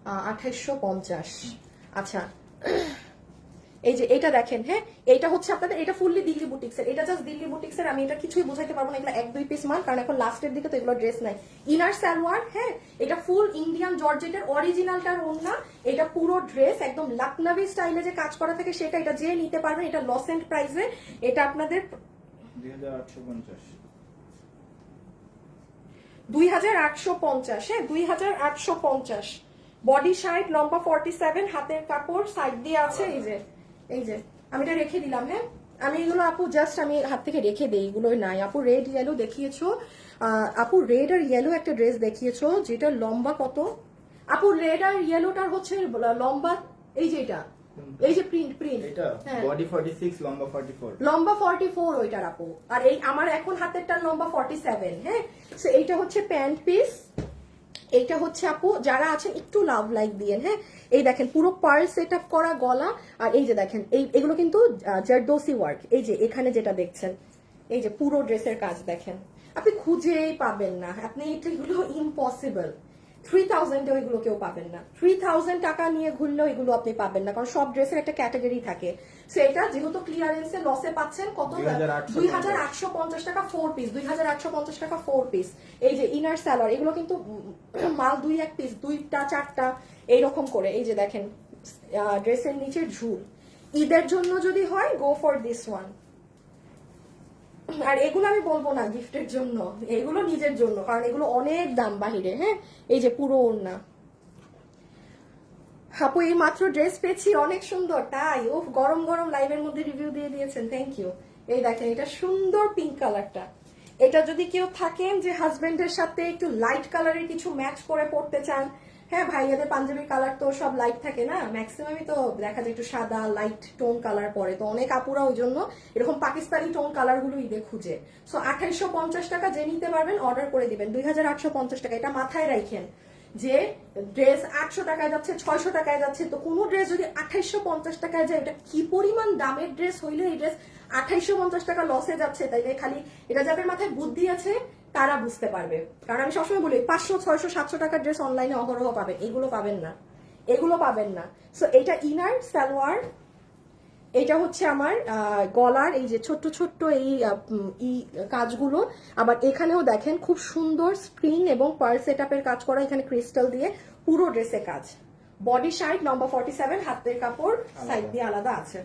2850। আচ্ছা, এই যে এটা দেখেন, হ্যাঁ এটা হচ্ছে আপনাদের, এটা ফুললি দিল্লি বুটিক্সের, এটা জাস্ট দিল্লি বুটিক্সের। আমি এটা কিছুই বোঝাইতে পারবো না, এগুলো 1-2 পিস মাল, কারণ এখন লাস্টের দিকে তো এগুলো ড্রেস নাই। ইনার সালোয়ার, হ্যাঁ এটা ফুল ইন্ডিয়ান জর্জেটের, অরিজিনালটার ওড়না। এটা পুরো ড্রেস একদম লখনভি স্টাইলে যে কাজ করা থাকে সেটা, এটা যে নিতে পারবেন, এটা লস এন্ড প্রাইসে। এটা আপনাদের 2850, 2850, হ্যাঁ 2850। বডি 60, লম্বা 47, হাতের কাপড় সাইড দিয়ে আছে। এই যে আমি এটা রেখে দিলাম। হ্যাঁ, আমি এগুলো আপু জাস্ট আমি হাত থেকে রেখে দিই, এগুলো নাই। আপু রেড ইয়েলো দেখিয়েছো, আপু রেড আর ইয়েলো একটা ড্রেস দেখিয়েছো, যেটা লম্বা কত? আপু রেড আর ইয়েলোটার হচ্ছে লম্বা, এই যে এটা, এই যে প্রিন্ট এটা বডি 46, লম্বা 44, লম্বা 44 ওইটার আপু। আর এই আমার এখন হাতেরটার লম্বা 47। হ্যাঁ, সো এইটা হচ্ছে প্যান্ট পিস। এইটা হচ্ছে আপু যারা আছেন একটু লাভ লাইক দিয়েন। হ্যাঁ, এই দেখেন পুরো পার্ল সেট আপ করা গলা, আর এই যে দেখেন এগুলো কিন্তু জারদোসি ওয়ার্ক। এই যে এখানে যেটা দেখছেন, এই যে পুরো ড্রেসের কাজ দেখেন, আপনি খুঁজেই পাবেন না, আপনি এগুলো ইম্পসিবল। 3000 এগুলো কেউ পাবেন না, 3000 টাকা নিয়ে ঘুরলেও এগুলো আপনি পাবেন না, কারণ সব ড্রেসের একটা ক্যাটাগরি থাকে। সো এটা যেহেতু ক্লিয়ারেন্সে লসে পাচ্ছেন, কত? 2850 টাকা 4 পিস, 2850 টাকা 4 পিস। এই যে ইনার সালোয়ার, এগুলো কিন্তু মাল 2-1 পিস, 2টা 4টা এইরকম করে। এই যে দেখেন ড্রেসের নিচে ঝুল, ঈদের জন্য যদি হয় গো ফর দিস ওয়ান। আর এগুলো আমি বলবো না গিফটের জন্য, এগুলো নিজের জন্য, কারণ এগুলো অনেক দাম বাহিরে। হ্যাঁ, এই যে পুরো ওড়না। আপু এই মাত্র ড্রেস পেয়েছি, অনেক সুন্দর, তাই ও গরম গরম লাইভের মধ্যে রিভিউ দিয়ে দিয়েছেন, থ্যাংক ইউ। এই দেখেন এটা সুন্দর পিঙ্ক কালারটা, এটা যদি কেউ থাকেন যে হাজবেন্ডের সাথে একটু লাইট কালারের কিছু ম্যাচ করে পড়তে চান, হ্যাঁ ভাইয়াদের পাঞ্জাবির কালার তো সব লাইট থাকে না, ম্যাক্সিমামই তো দেখা যায় একটু সাদা লাইট টোন কালার পরে, তো অনেক আপুরা ওই জন্য এরকম পাকিস্তানি টোন কালার গুলো ঈদে খুঁজে। সো 2850 টাকা যে নিতে পারবেন অর্ডার করে দিবেন, 2850 টাকা। এটা মাথায় রাখেন যে ড্রেস 800 টাকায় যাচ্ছে, 600 টাকায় যাচ্ছে, তো কোনো ড্রেস যদি 2850 টাকায় যায়, এটা কি পরিমাণ দামের ড্রেস হইলে এই ড্রেস 2850 টাকা লসে যাচ্ছে, তাইলে খালি এটা যাদের মাথায় বুদ্ধি আছে তারা বুঝতে পারবে। কারণ আমি সবসময় বলি 500, 600, 700 টাকার ড্রেস অনলাইনে অহরহ পাবেন, এগুলো পাবেন না, এগুলো পাবেন না। সো এটা ইনার সালোয়ার, এটা হচ্ছে আমার গলার এই যে ছোট্ট ছোট্ট এই কাজগুলো, আবার এখানেও দেখেন খুব সুন্দর স্প্রিং এবং পার্ল সেটআপের কাজ করা, এখানে ক্রিস্টাল দিয়ে পুরো ড্রেসে কাজ। বডি সাইড নম্বর 47, হাতের কাপড় সাইড দিয়ে আলাদা আছে।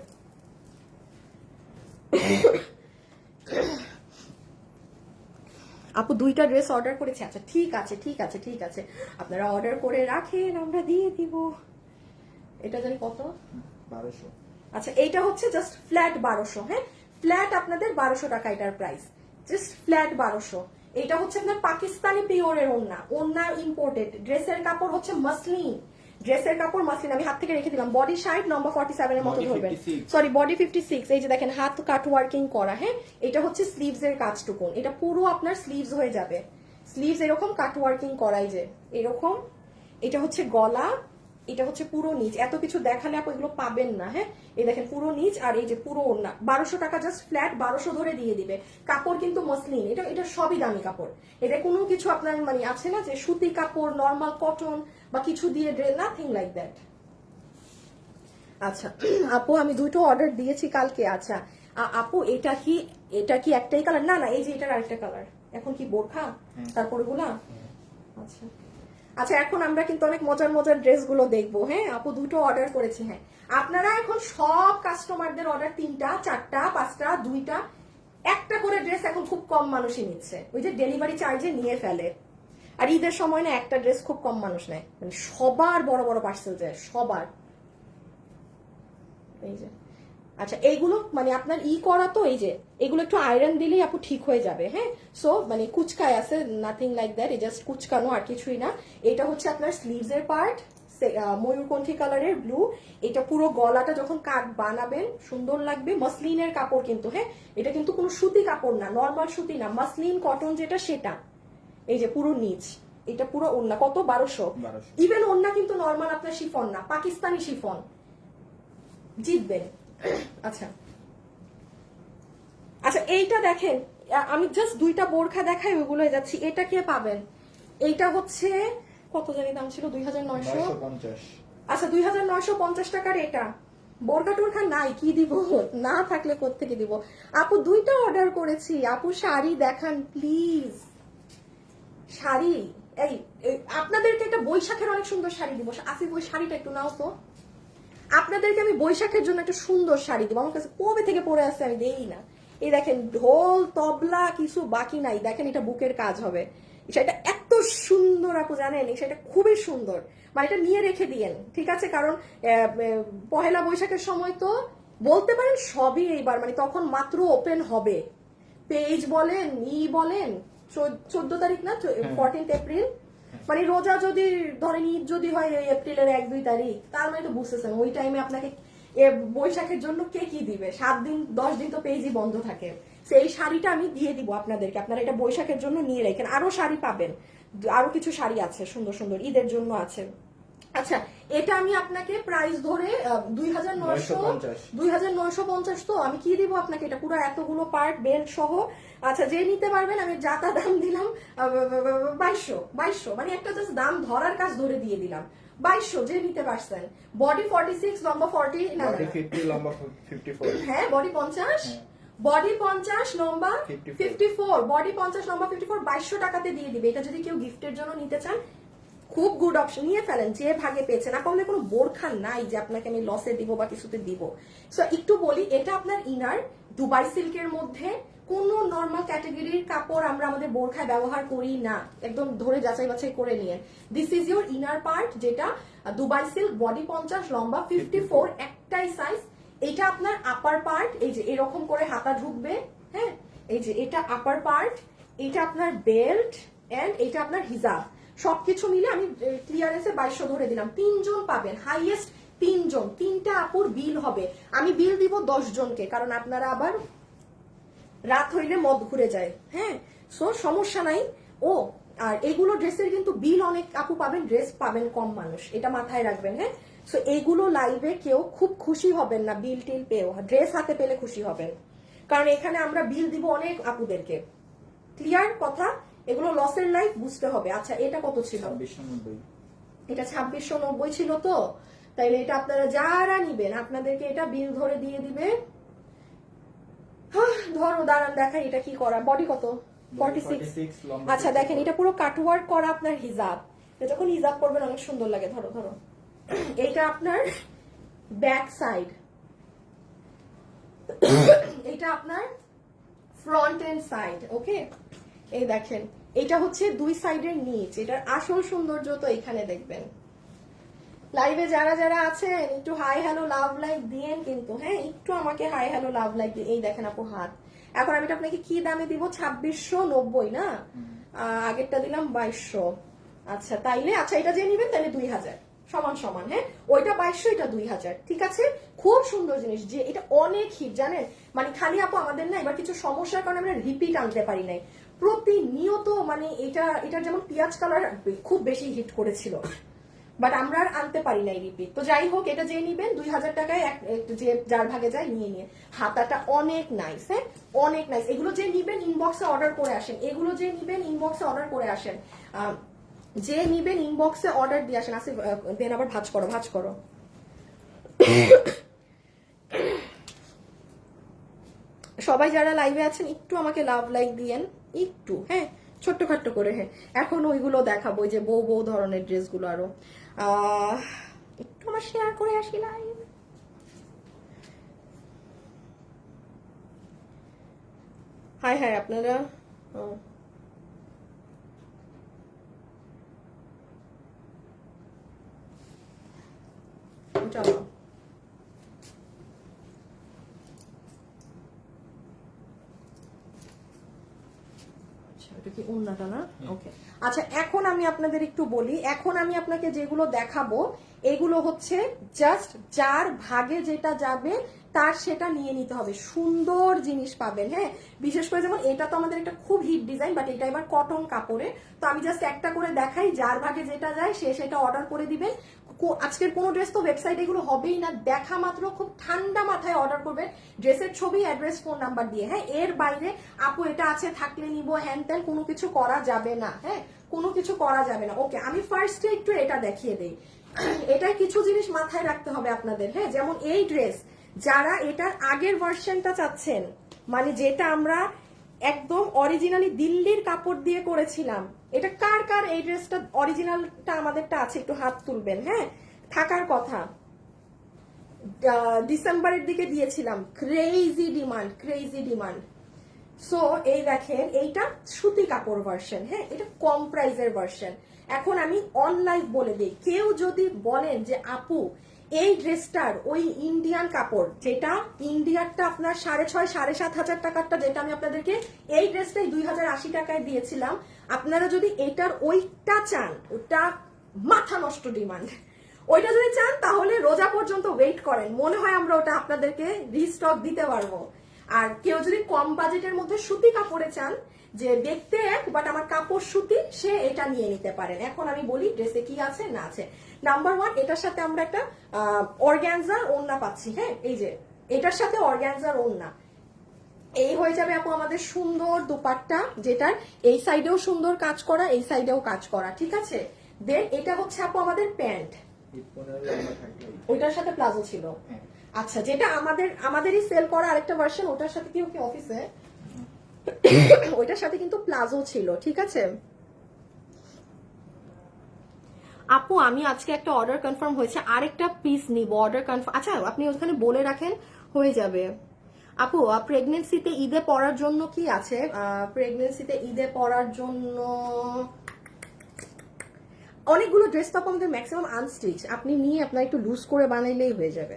আপু 2টা ড্রেস অর্ডার করেছি, আচ্ছা ঠিক আছে ঠিক আছে ঠিক আছে, আপনারা অর্ডার করে রাখেন, আমরা দিয়ে দিব। এটা জানি কত, 1200। আচ্ছা এইটা হচ্ছে জাস্ট ফ্ল্যাট 1200, হ্যাঁ ফ্ল্যাট আপনাদের 1200 টাকা এটার প্রাইস, জাস্ট ফ্ল্যাট 1200। এটা হচ্ছে আপনার পাকিস্তানি পিওরের ওন্না, ওন্না ইম্পোর্টেড। ড্রেসের কাপড় হচ্ছে মাসলিন, ড্রেসের কাপড় মাসলিন, আমি হাত থেকে রেখে দিলাম। বডি সাইড নম্বর 47 এর মতো ধরবেন, সরি বডি 56। এই যে দেখেন হাত কাট ওয়ার্কিং করা, হ্যাঁ এটা হচ্ছে স্লিভস এর কাজটুকুন, এটা পুরো আপনার স্লিভস হয়ে যাবে, স্লিভস এরকম কাট ওয়ার্কিং করাই যে এরকম। এটা হচ্ছে গলা, এটা হচ্ছে পুরো নিচ, এত কিছু দেখালে আপনি এগুলো পাবেন না, হ্যাঁ এই দেখেন পুরো নিচ, আর এই যে পুরো ওড়না। 1200 টাকা জাস্ট ফ্ল্যাট 1200 ধরে দিয়ে দিবে। কাপড় কিন্তু মসলিন, এটা এটা সবই দামি কাপড়, এটা কোনো কিছু আপনার মানে আছে না যে সুতি কাপড়, নর্মাল কটন বা কিছু দিয়ে নাথিং লাইক দ্যাট। আচ্ছা আপু আমি 2টো অর্ডার দিয়েছি কালকে। আচ্ছা আপু এটা কি একটাই কালার? না না, এই যে এটার আরেকটা কালার। এখন কি বোরখা তারপর গুলা? আচ্ছা আচ্ছা, এখন আমরা কিন্তু অনেক মজার মজার ড্রেস গুলো দেখবো। হ্যাঁ আপু 2টো অর্ডার করেছি। হ্যাঁ আপনারা এখন সব কাস্টমারদের অর্ডার 3টা 4টা 5টা 2টা একটা করে ড্রেস এখন খুব কম মানুষই নিচ্ছে, ওই যে ডেলিভারি চার্জে নিয়ে ফেলে। আর ঈদের সময় না একটা ড্রেস খুব কম মানুষ নেয়, মানে সবার বড় বড় পার্সেল যায় সবার। এই যে আচ্ছা এইগুলো মানে আপনার করা তো, এই যে এগুলো একটু আয়রন দিলেই আপু ঠিক হয়ে যাবে। হ্যাঁ সো মানে কুচকায় আছে, নাথিং লাইক দ্যাট, জাস্ট কুচকানো আর কিছুই না। এটা হচ্ছে আপনার স্লিভস এর পার্ট, ময়ূরকণ্ঠী কালারের ব্লু। এটা পুরো গলাটা যখন কাট বানাবেন সুন্দর লাগবে, মসলিনের কাপড় কিন্তু, হ্যাঁ এটা কিন্তু কোনো সুতি কাপড় না, নর্মাল সুতি না, মসলিন কটন যেটা সেটা। এই যে পুরো নিচ, এটা পুরো ওড়না কত 1200। ইভেন ওড়না কিন্তু নর্মাল আপনার শিফন না, পাকিস্তানি শিফন, জিতবেন। আচ্ছা আচ্ছা এইটা দেখেন, আমি জাস্ট 2টা বোরখা দেখাই ওইগুলো যাচ্ছি। এটা কে পাবেন? এইটা হচ্ছে কত জানি দাম ছিল, 2950। আচ্ছা 2950 টাকার এটা বোরখা টোরখা নাই, কি দিব, না থাকলে কোত্থেকে দিব। আপু 2টা অর্ডার করেছি। আপু শাড়ি দেখান প্লিজ, শাড়ি। এই আপনাদেরকে একটা বৈশাখের অনেক সুন্দর শাড়ি দিব। আসিফ ওই শাড়িটা একটু নাও তো, আপনাদেরকে আমি বৈশাখের জন্য একটা সুন্দর শাড়ি দিব, আমার কাছে কবে থেকে পরে আসছে আমি দেই না। এই দেখেন ঢোল তবলা কিছু বাকি নাই, দেখেন এটা বুকের কাজ হবে। সেটা এত সুন্দর আপু জানেন, এই শাড়িটা খুবই সুন্দর, মানে এটা নিয়ে রেখে দিয়েন ঠিক আছে। কারণ পহেলা বৈশাখের সময় তো বলতে পারেন সবই এইবার মানে তখন মাত্র ওপেন হবে, পেজ বলেন বলেন 14 তারিখ না 14 এপ্রিল, মানে রোজা যদি ধরেন ঈদ যদি হয় এপ্রিলের 1-2 তারিখ, তার মানে তো বুঝতেছেন ওই টাইমে আপনাকে বৈশাখের জন্য কে কি দিবে, 7 দিন 10 দিন তো পেজই বন্ধ থাকে। সেই শাড়িটা আমি দিয়ে দিব আপনাদেরকে, আপনারা এটা বৈশাখের জন্য নিয়ে রাখেন। আরো শাড়ি পাবেন, আরো কিছু শাড়ি আছে সুন্দর সুন্দর ঈদের জন্য আছে। আচ্ছা এটা আমি আপনাকে প্রাইস ধরে 2950, তো আমি কি দিব আপনাকে এটা পুরো এতগুলো পার্ট বেল্ট সহ। আচ্ছা যে নিতে পারবেন, আমি যাতা দাম দিলাম 2200, মানে একটা জাস্ট দাম ধরার কাজ ধরে দিয়ে দিলাম 2200 যে নিতে পারছেন। বডি 46 লম্বা 40 না বডি 50 লম্বা 54, হ্যাঁ বডি 50, বডি 50 লম্বা 54, বডি 50 লম্বা 54 2200 টাকাতে দিয়ে দিবে। এটা যদি কেউ গিফটের জন্য নিতে চান খুব গুড অপশন, নিয়ে ফেলেন যে ভাগে পেয়েছেন। আপনাদের কোনো বোরখা নাই যে আপনাকে আমি লসে দিব বা কিছুতে দিব। সো একটু বলি, এটা আপনার ইনার দুবাই সিল্কের মধ্যে, কোনো নর্মাল ক্যাটাগরির কাপড় আমরা আমাদের বোরখায় ব্যবহার করি না, একদম ধরে যাচাই বাছাই করে নিয়ে। This is your inner part, যেটা দুবাই সিল্ক, বডি 50 লম্বা 54, একটাই সাইজ। এটা আপনার আপার পার্ট, এই যে এরকম করে হাতা ঢুকবে, হ্যাঁ এই যে এটা আপার পার্ট, এটা আপনার বেল্ট এন্ড এটা আপনার হিজাব সবকিছু মিলে আমি ক্লিয়ারেন্সে 2200 ধরে দিলাম। 3 জন পাবেন, হাইয়েস্ট 3 জন, 3টা আপুর বিল হবে। আমি বিল দিব 10 জনকে, কারণ আপনারা আবার রাত হইলে মদ ঘুরে যায়, হ্যাঁ, সো সমস্যা নাই। ও আর এগুলো ড্রেসের কিন্তু বিল অনেক আপু পাবেন, ড্রেস পাবেন কম মানুষ, এটা মাথায় রাখবেন, হ্যাঁ। সো এইগুলো লাইভে কেউ খুব খুশি হবেন না বিল টিল পেয়েও, ড্রেস হাতে পেলে খুশি হবেন, কারণ এখানে আমরা বিল দিব অনেক আপুদেরকে। ক্লিয়ার কথা? এগুলো লসের লাইফ বুঝতে হবে। আচ্ছা এটা কত ছিল? 2690। এটা 2690 ছিল তো, তাইলে এটা আপনারা যারা নিবেন আপনাদেরকে এটা বিল ধরে দিয়ে দিবে। ধরো দাঁড়ান দেখাই এটা কি করা। বডি কত? 46। আচ্ছা দেখেন এটা পুরো কাটওয়ার্ক করা আপনার হিজাব, যখন হিজাব পরবেন অনেক সুন্দর লাগে। ধরো ধরো এইটা আপনার ব্যাক সাইড, এটা আপনার ফ্রন্ট এন্ড সাইড, ওকে। এই দেখেন এটা হচ্ছে দুই সাইডের নিচ, এটার আসল সৌন্দর্য তো এখানে দেখবেন। লাইভে যারা যারা আছেন একটু হাই হ্যালো লাভ লাইক দিয়েন কিন্তু, হ্যাঁ, একটু আমাকে হাই হ্যালো লাভ লাইক দিন। এই দেখেন আপু হাত। এখন আমি আপনাকে কি দামে দিব? 2690 না, আগেরটা দিলাম 2200। আচ্ছা তাইলে, আচ্ছা এটা যে নিবেন তাহলে 2000 সমান সমান, হ্যাঁ, ওইটা 2200 এটা 2000, ঠিক আছে। খুব সুন্দর জিনিস, যে এটা অনেক হিট জানেন, মানে খালি আপু আমাদের না এবার কিছু সমস্যার কারণে আমরা রিপিট আনতে পারি নাই প্রতিনিয়ত, মানে এটার যেমন পেঁয়াজ কালার খুব বেশি হিট করেছিল, বাট আমরা আর আনতে পারি নাই রিপিট। তো যাই হোক, এটা যে নিবেন 2000 টাকায় যে যার ভাগে যায় নিয়ে নিয়ে। হাতাটা অনেক নাইস, হ্যাঁ, অনেক নাইস। এগুলো যে নিবেন ইনবক্সে অর্ডার করে আসেন, এগুলো যে নিবেন ইনবক্সে অর্ডার করে আসেন, যে নিবেন ইনবক্সে অর্ডার দিয়ে আসেন। আসে দেন আবার ভাঁজ করো ভাঁজ করো। সবাই যারা লাইভে আছেন একটু আমাকে লাভ লাইক দিয়েন একটু, হ্যাঁ, ছোট্টখাট্ট করে, হ্যাঁ। এখন ওইগুলো দেখাবো যে বউ বউ ধরনের ড্রেসগুলো আরো একটু আমার শেয়ার করে আসি লাইভ। হাই হাই আপনারা চলো এটা কি ওন্নাটা না? ওকে। আচ্ছা এখন আমি আপনাদের একটু বলি, এখন আমি আপনাকে যেগুলো দেখাবো এগুলো হচ্ছে জাস্ট যার ভাগে যেটা যাবে তার সেটা নিয়ে নিতে হবে। সুন্দর জিনিস পাবেন, হ্যাঁ, বিশেষ করে যেমন এটা তো আমাদের একটা খুব হিট ডিজাইন, বাট এটা এবার কটন কাপড়ে। তো আমি জাস্ট একটা করে দেখাই, যার ভাগে যেটা যায় সে সেটা অর্ডার করে দিবেন। আজকের কোনো ড্রেস তো ওয়েবসাইট এগুলো হবেই না, দেখা মাত্র খুব ঠান্ডা মাথায় অর্ডার করবেন, ড্রেসের ছবি, অ্যাড্রেস, ফোন নাম্বার দিয়ে, হ্যাঁ। এর বাইরে আপু এটা আছে থাকলে নিব হ্যান ত্যান কোনো কিছু করা যাবে না, হ্যাঁ, কোনো কিছু করা যাবে না। ওকে, আমি ফার্স্টে একটু এটা দেখিয়ে দেই। এটা কিছু জিনিস মাথায় রাখতে হবে আপনাদের, হ্যাঁ। যেমন এই ড্রেস যারা এটার আগের ভার্সনটা চাচ্ছেন, মানে যেটা আমরা একদম অরিজিনালি দিল্লির কাপড় দিয়ে করেছিলাম, এটা কার কার এই ড্রেসটা অরিজিনালটা আমাদেরটা আছে একটু হাত তুলবেন, হ্যাঁ, থাকার কথা। ডিসেম্বরের দিকে দিয়েছিলাম, crazy demand, crazy demand. So এই দেখেন এইটা সুতি কাপড় ভার্সন, হ্যাঁ, এটা কম প্রাইসের ভার্সন। এখন আমি অনলাইন বলে দিই, কেউ যদি বলেন যে আপু এই ড্রেসটার ওই ইন্ডিয়ান কাপড়, যেটা ইন্ডিয়ারটা আপনার 6,500 7,500 টাকারটা, যেটা আমি আপনাদেরকে এই ড্রেসটাই 2080 টাকায় দিয়েছিলাম, আপনারা যদি এটার ওইটা চান, ওটা মাথা নষ্ট ডিমান্ড। ওইটা যদি চান তাহলে রোজা পর্যন্ত ওয়েট করেন, মনে হয় আমরা ওটা আপনাদেরকে রিস্টক দিতে পারবো। আর কেউ যদি কম বাজেটের মধ্যে সুতি কাপড়ে চান, যে দেখতে এক বাট আমার কাপড় সুতি, সে এটা নিয়ে নিতে পারেন। এখন আমি বলি ড্রেসে কি আছে না আছে। নাম্বার 1, এটার সাথে আমরা একটা অর্গানজার ওড়না পাচ্ছি, হ্যাঁ, এই যে এটার সাথে অর্গানজার ওড়না, এই হয়ে যাবে আপু আমাদের সুন্দর দুপাট্টা, যেটার এই সাইডেও সুন্দর কাজ করা, এই সাইডেও কাজ করা, ঠিক আছে। দেন এটা হচ্ছে আপু আমাদের প্যান্ট, ওইটার সাথে প্লাজো ছিল। আচ্ছা, যেটা আমাদেরই সেল করা আরেকটা ভার্সন, ওটার সাথে কি অফিসে ওইটার সাথে কিন্তু প্লাজো ছিল, ঠিক আছে। আপু আমি আজকে একটা অর্ডার কনফার্ম হয়েছে, আরেকটা পিস নিব, অর্ডার কনফার্ম। আচ্ছা আপনি ওখানে বলে রাখেন, হয়ে যাবে। আপু প্রেগনেন্সিতে ঈদে পরার জন্য কি আছে? প্রেগনেন্সিতে ঈদে পরার জন্য অনেকগুলো ড্রেস তো আমাদের ম্যাক্সিমাম আনস্টিচ, আপনি নিয়ে আপনার একটু লুজ করে বানাইলেই হয়ে যাবে।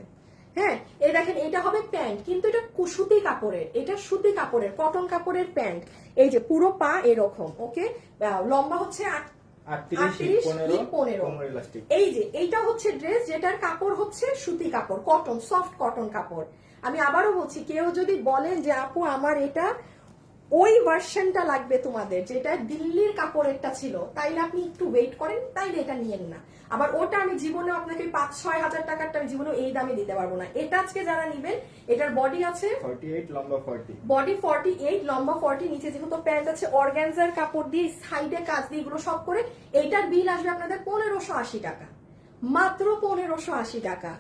হ্যাঁ এই দেখেন এটা হবে প্যান্ট, কিন্তু এটা সুতি কাপড়ের, এটা সুতি কাপড়ের কটন কাপড়ের প্যান্ট। এই যে পুরো পা এরকম, ওকে, লম্বা হচ্ছে 38-15। এই যে এইটা হচ্ছে ড্রেস যেটার কাপড় হচ্ছে সুতি কাপড়, কটন, সফট কটন কাপড়। আমি আবারও বলছি, কেউ যদি বলেন যে আপু আমার এটা ওই ভার্সনটা লাগবে তোমাদের যেটা দিল্লির কাপড়েরটা ছিল, তাইলে আপনি একটু ওয়েট করেন, তাইলে এটা নিয়েন না। আবার ওটা আমি জীবনে আপনাকে 5-6 হাজার টাকারটা আমি জীবনে এই দামে দিতে পারবো না। এটা আজকে যারা নিবেন, এটার বডি আছে 48, লম্বা 40, বডি 48, লম্বা 40, নিচে যেহেতু প্যান্ট আছে অর্গানজার কাপড় দিয়ে সাইডে কাজ দিয়ে এগুলো সব করে এইটার বিল আসবে আপনাদের 1580 টাকা, মাত্র 1580 টাকা।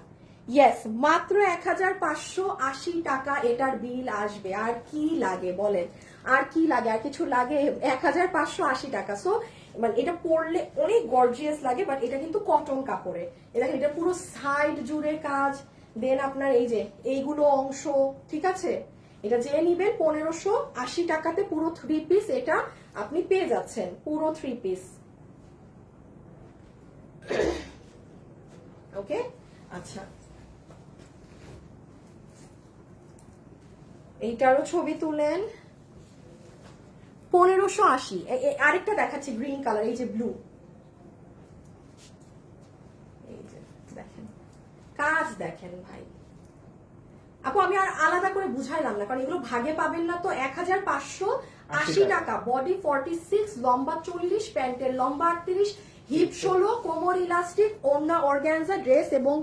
ইয়েস, মাত্র 1580 টাকা এটার বিল আসবে। আর কি লাগে বলেন, আর কি লাগে, আর কিছু লাগে? 1580 টাকা। সো মানে এটা পরলে অনেক গর্জিয়াস লাগে, বাট এটা কিন্তু কটন কাপড়ে। এটা এটা পুরো সাইড জুড়ে কাজ, দেন আপনার এই যে এইগুলো অংশ, ঠিক আছে। এটা যে নিবেন 1580 টাকাতে পুরো 3 পিস এটা আপনি পেয়ে যাচ্ছেন, পুরো 3 পিস। ওকে, আচ্ছা এইটারও ছবি তুলেন। 1580। আরেকটা দেখাচ্ছি গ্রিন কালার, এই যে ব্লু, এই যে দেখেন কাজ, দেখেন ভাই। আপু আমি আর আলাদা করে বুঝাইলাম না, কারণ এগুলো ভাগে পাবেন না। তো 1580 টাকা, বডি 46, লম্বা 40, প্যান্টের লম্বা 38, হিপ 16, কোমর ইলাস্টিক, ওড়না অর্গানজা, ড্রেস এবং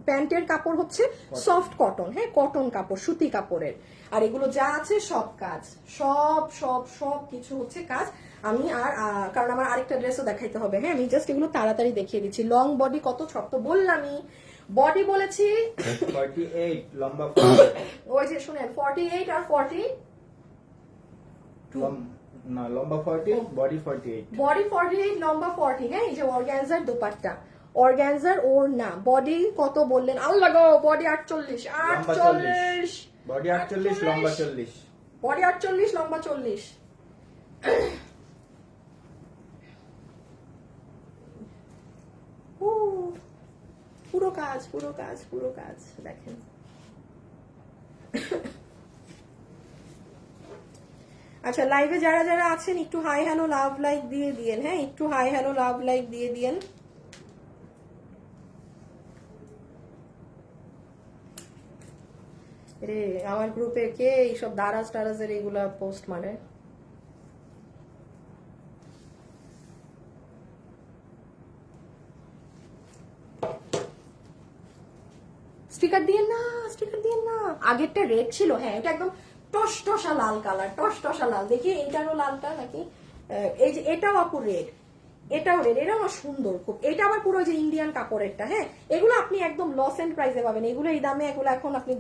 প্যান্টের কাপড় হচ্ছে সফট কটন, হ্যাঁ কটন কাপড়, সুতি কাপড়ের। আর এগুলো যা আছে সব কাজ, সব সব সব কিছু হচ্ছে কাজ। আমি আর কারণ আমার আরেকটা ড্রেসও দেখাইতে হবে, হ্যাঁ আমি জাস্ট এগুলো তাড়াতাড়ি দেখিয়ে দিচ্ছি। লং বডি কত শক্ত বললামই, বডি বলেছি 48, লম্বা 40, ওই যে শুনেন 48 আর 40, না লম্বা 40, বডি 48, বডি 48, লম্বা 40। হ্যাঁ এই যে অর্গানজার দোপাট্টা, অর্গানজার ওড়না, বডি কত বললেন? আল্লাহ গো, বডি 48, 48, বডি 48, লম্বা 40, বডি 48, লম্বা 40। পুরো কাজ, পুরো কাজ, পুরো কাজ দেখেন। আচ্ছা লাইভে যারা যারা আছেন একটু হাই হ্যালো লাভ লাইক দিয়ে দিয়েন, হ্যাঁ একটু হাই হ্যালো লাভ লাইক দিয়ে দিয়েন। রে আমার গ্রুপে কে এইসব দারাজ টারাজের এগুলা পোস্ট মানে? স্টিকার দিয়ে না, স্টিকার দিয়ে না। আগেরটা রেড ছিল, হ্যাঁ এটা একদম টসটসা লাল কালার, টসটসা লাল। দেখি এইটারও লালটা নাকি, এই যে এটাও আপু রেড, এটাও রেড, এটাও আমার সুন্দর খুব। এটা আবার পুরো যে ইন্ডিয়ান কাপড়েরটা, হ্যাঁ এগুলো আপনি একদম লস এন্ড প্রাইসে পাবেন। এগুলো এই দামে, এগুলো এখন আপনি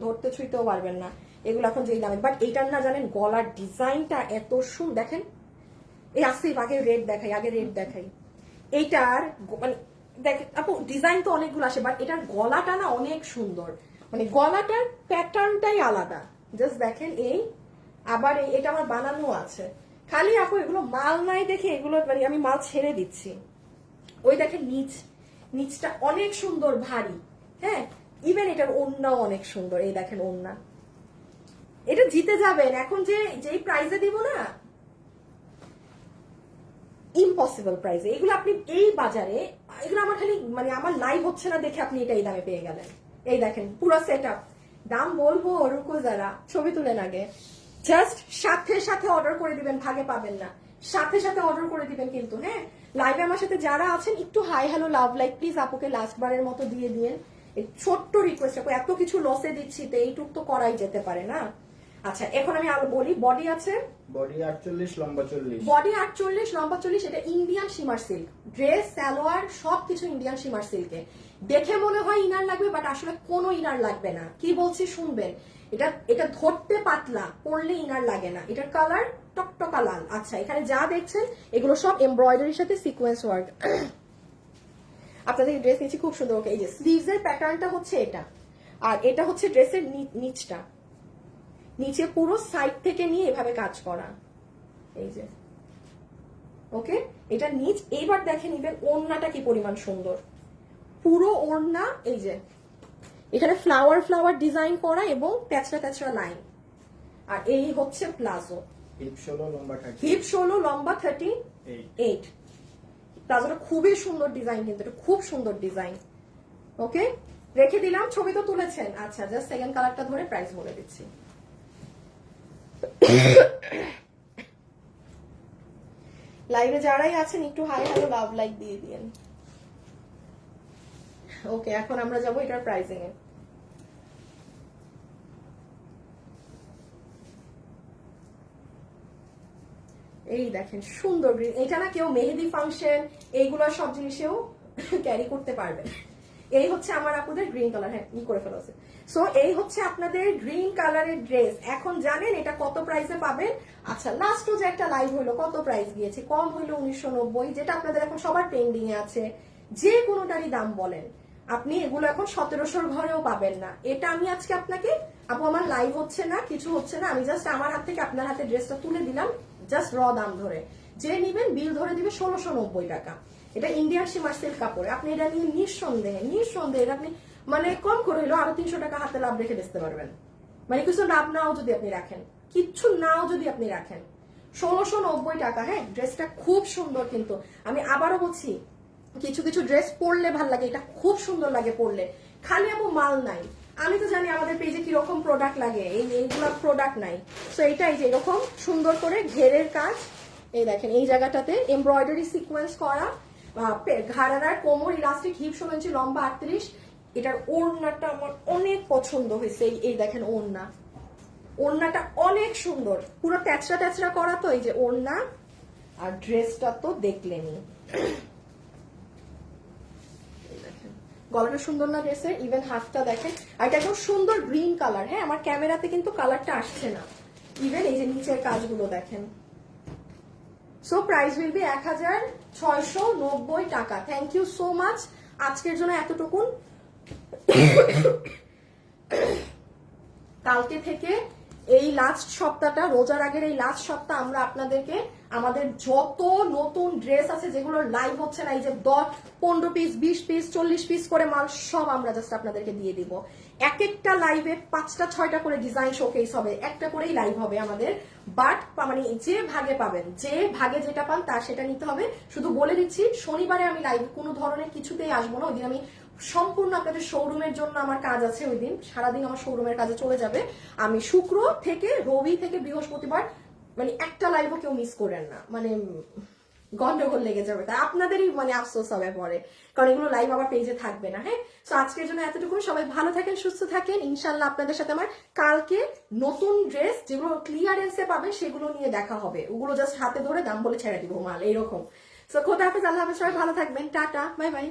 ধরতে ছুঁইতেও পারবেন না এগুলো এখন যেই দামে। বাট এইটার না জানেন গলার ডিজাইনটা এত সুন্দর, দেখেন এই আসিফ আগে রেড দেখাই, আগে রেড দেখাই। এইটার মানে দেখ আপু ডিজাইন তো অনেকগুলো আসে, বাট এটার গলাটা না অনেক সুন্দর, মানে গলাটার প্যাটার্নটাই আলাদা। জাস্ট দেখেন এই, আবার এটা আমার বানানো আছে। খালি আপু এগুলো মাল নাই দেখে এগুলো মানে আমি মাল ছেড়ে দিচ্ছি। ওই দেখেন নিচটা অনেক সুন্দর ভারী, হ্যাঁ ইভেন এটার ওড়নাও অনেক সুন্দর। এই দেখেন ওড়না, এটা জিতে যাবেন এখন যেই প্রাইজে দিব না, ইম্পসিবল প্রাইসে এগুলো আপনি এই বাজারে। এগুলো আমার খালি মানে আমার লাইভ হচ্ছে না দেখে আপনি এটা এই দামে পেয়ে গেলেন। এই দেখেন পুরো সেট আপ, দাম বলবো রুকো যারা, ছবি তুলেন আগে। জাস্ট সাথে সাথে অর্ডার করে দিবেন, ভাগে পাবেন না, সাথে সাথে অর্ডার করে দিবেন কিন্তু। হ্যাঁ লাইভে আমার সাথে যারা আছেন একটু hi hello love like please আপুকে লাস্ট বারের মতো দিয়ে দিয়েন। ছোট্ট রিকোয়েস্ট, আপু এত কিছু লসে দিচ্ছি তো এইটুক তো করাই যেতে পারে না। আচ্ছা এখন আমি আরো বলি, বডি আছে বডি 48, লম্বা 40, বডি 48, লম্বা 40। এটা Indian shimmer silk, dress salwar সবকিছু ইন্ডিয়ান শিমার সিল্কে। দেখে মনে হয় ইনার লাগবে, বাট আসলে কোনো ইনার লাগবে না। কি বলছি শুনবেন, এটা ধরতে পাতলা, পরলে ইনার লাগে না। এটার কালার টকটকা লাল। আচ্ছা এখানে যা দেখছেন এগুলো সব এমব্রয়ডারির সাথে সিকোয়েন্স ওয়ার্ক। আপনাদের ড্রেস নিচ্ছি খুব সুন্দর। ওকে এই যে স্লিভস এর প্যাটার্নটা হচ্ছে এটা, আর এটা হচ্ছে ড্রেসের নিচটা, নিচে পুরো সাইড থেকে নিয়ে এভাবে কাজ করা, এই যে ওকে এটা নিচ। এইবার দেখে নিবেন ওড়নাটা কি পরিমাণ সুন্দর, পুরো ওড়না এই যে এখানে ফ্লাওয়ার ফ্লাওয়ার ডিজাইন করা এবং তেচরা তেচরা লাইন। আর এই হচ্ছে প্লাজো, হিপ 16 লম্বা 30। হিপ 16 লম্বা 38। প্লাজোটা খুবই সুন্দর ডিজাইন, কিন্তু এটা খুব সুন্দর ডিজাইন। ওকে, রেখে দিলাম, ছবি তো তুলেছেন। আচ্ছা, জাস্ট সেকেন্ড কালারটা ধরে প্রাইস বলে দিচ্ছি। লাইভে যারাই আছেন একটু হাই হ্যালো লাভ লাইক দিয়ে দিন। ওকে, এখন আমরা যাবো এটার প্রাইসিং এ। এই দেখেন সুন্দর গ্রিন, এটা না কেউ মেহেদি ফাংশন এইগুলো সব জিনিসেও ক্যারি করতে পারবে। এই হচ্ছে আমার আপুদের গ্রিন কালার, হ্যাঁ ই করে ফেলা আছে। সো এই হচ্ছে আপনাদের গ্রিন কালারের ড্রেস। এখন জানেন এটা কত প্রাইসে পাবেন? আচ্ছা, লাস্টও যে একটা লাইভ হইলো কত প্রাইস গিয়েছে? কম হইলো 1990, যেটা আপনাদের এখন সবার ট্রেন্ডিং এ আছে। যে কোনোটারই দাম বলেন আপনি, এগুলো এখন 1700 ঘরেও পাবেন না। এটা আমি আজকে আপনাকে, আপু আমার লাইভ হচ্ছে না, কিছু হচ্ছে না, আমি জাস্ট আমার হাত থেকে আপনার হাতে ড্রেসটা তুলে দিলাম, জাস্ট র দাম ধরে। যে নিবেন বিল ধরে দিবে 1690 টাকা। এটা ইন্ডিয়ান শিমার সিল্ক কাপড়ে। আপনি এটা নিয়ে নিঃসন্দেহে এটা আপনি মানে কম করে হলো আরো 300 টাকা হাতে লাভ রেখে বেচতে পারবেন। মানে কিছু লাভ নাও যদি আপনি রাখেন, কিচ্ছু নাও যদি আপনি রাখেন, 1690 টাকা। হ্যাঁ, ড্রেসটা খুব সুন্দর, কিন্তু আমি আবারও বলছি কিছু কিছু ড্রেস পরলে ভাল লাগে, এটা খুব সুন্দর লাগে পরলে। খালি আপু মাল নাই, আমি তো জানি আমাদের পেজে কিরকম প্রোডাক্ট লাগে, এইগুলা প্রোডাক্ট নাই। তো এইটাই যে এরকম সুন্দর করে ঘেরের কাজ, এই দেখেন এই জায়গাটাতে এমব্রয়ডারি সিকোয়েন্স করা, ঘাড়ার কোমর ইলাস্টিক, হিপ 16 ইঞ্চি লম্বা 38। এটার ওড়নাটা আমার অনেক পছন্দ হয়েছে। এই দেখেন ওড়নাটা অনেক সুন্দর, পুরো ট্যাচরা ট্যাচরা করা। তো এই যে ওড়না আর ড্রেসটা তো দেখলেনই, গলাটা সুন্দর না ড্রেসের, ইভেন হাফটা দেখেন। আর এটা একদম সুন্দর গ্রিন কালার। হ্যাঁ, আমার ক্যামেরাতে কিন্তু কালারটা আসছে না। ইভেন এই যে নিচের কাজগুলো দেখেন। সো প্রাইস উইল বি 1690 টাকা। Thank you so much. আজকের জন্য এতটুকুন। কালকে থেকে এই লাস্ট সপ্তাহটা, রোজার আগের এই লাস্ট সপ্তাহ, আমরা আপনাদেরকে আমাদের যত নতুন ড্রেস আছে যেগুলোর লাইভ হচ্ছে না, এই যে 15 পিস 20 পিস 40 পিস করে মাল, সব আমরা জাস্ট আপনাদেরকে দিয়ে দিব। এক একটা লাইভে 5টা 6টা করে ডিজাইন শোকেস হবে, একটা করেই লাইভ হবে আমাদের। বাট মানে যে ভাগে পাবেন, যে ভাগে যেটা পান তার সেটা নিতে হবে। শুধু বলে দিচ্ছি, শনিবারে আমি লাইভ কোনো ধরনের কিছুতেই আসবো না। ওই দিন আমি সম্পূর্ণ আপনাদের শোরুমের জন্য আমার কাজ আছে, ওই দিন সারাদিন আমার শোরুমের কাজে চলে যাবে। আমি শুক্র থেকে, রবি থেকে বৃহস্পতিবার মানে একটা লাইভও কেউ মিস করেন না, মানে গন্ডগোল লেগে যাবে, তাই আপনাদেরই মানে আফসোস হবে পরে, কারণ এগুলো লাইভ আবার পেজে থাকবে না। হ্যাঁ, তো আজকের জন্য এতটুকু। সবাই ভালো থাকেন, সুস্থ থাকেন। ইনশাল্লাহ আপনাদের সাথে আমার কালকে নতুন ড্রেস যেগুলো ক্লিয়ারেন্সে পাবে সেগুলো নিয়ে দেখা হবে। ওগুলো জাস্ট হাতে ধরে দাম বলে ছেড়ে দিব মাল, এইরকম। তো খোদা হাফেজ, আল্লাহ হাফেজ, সবাই ভালো থাকবেন, টাটা, বাই বাই।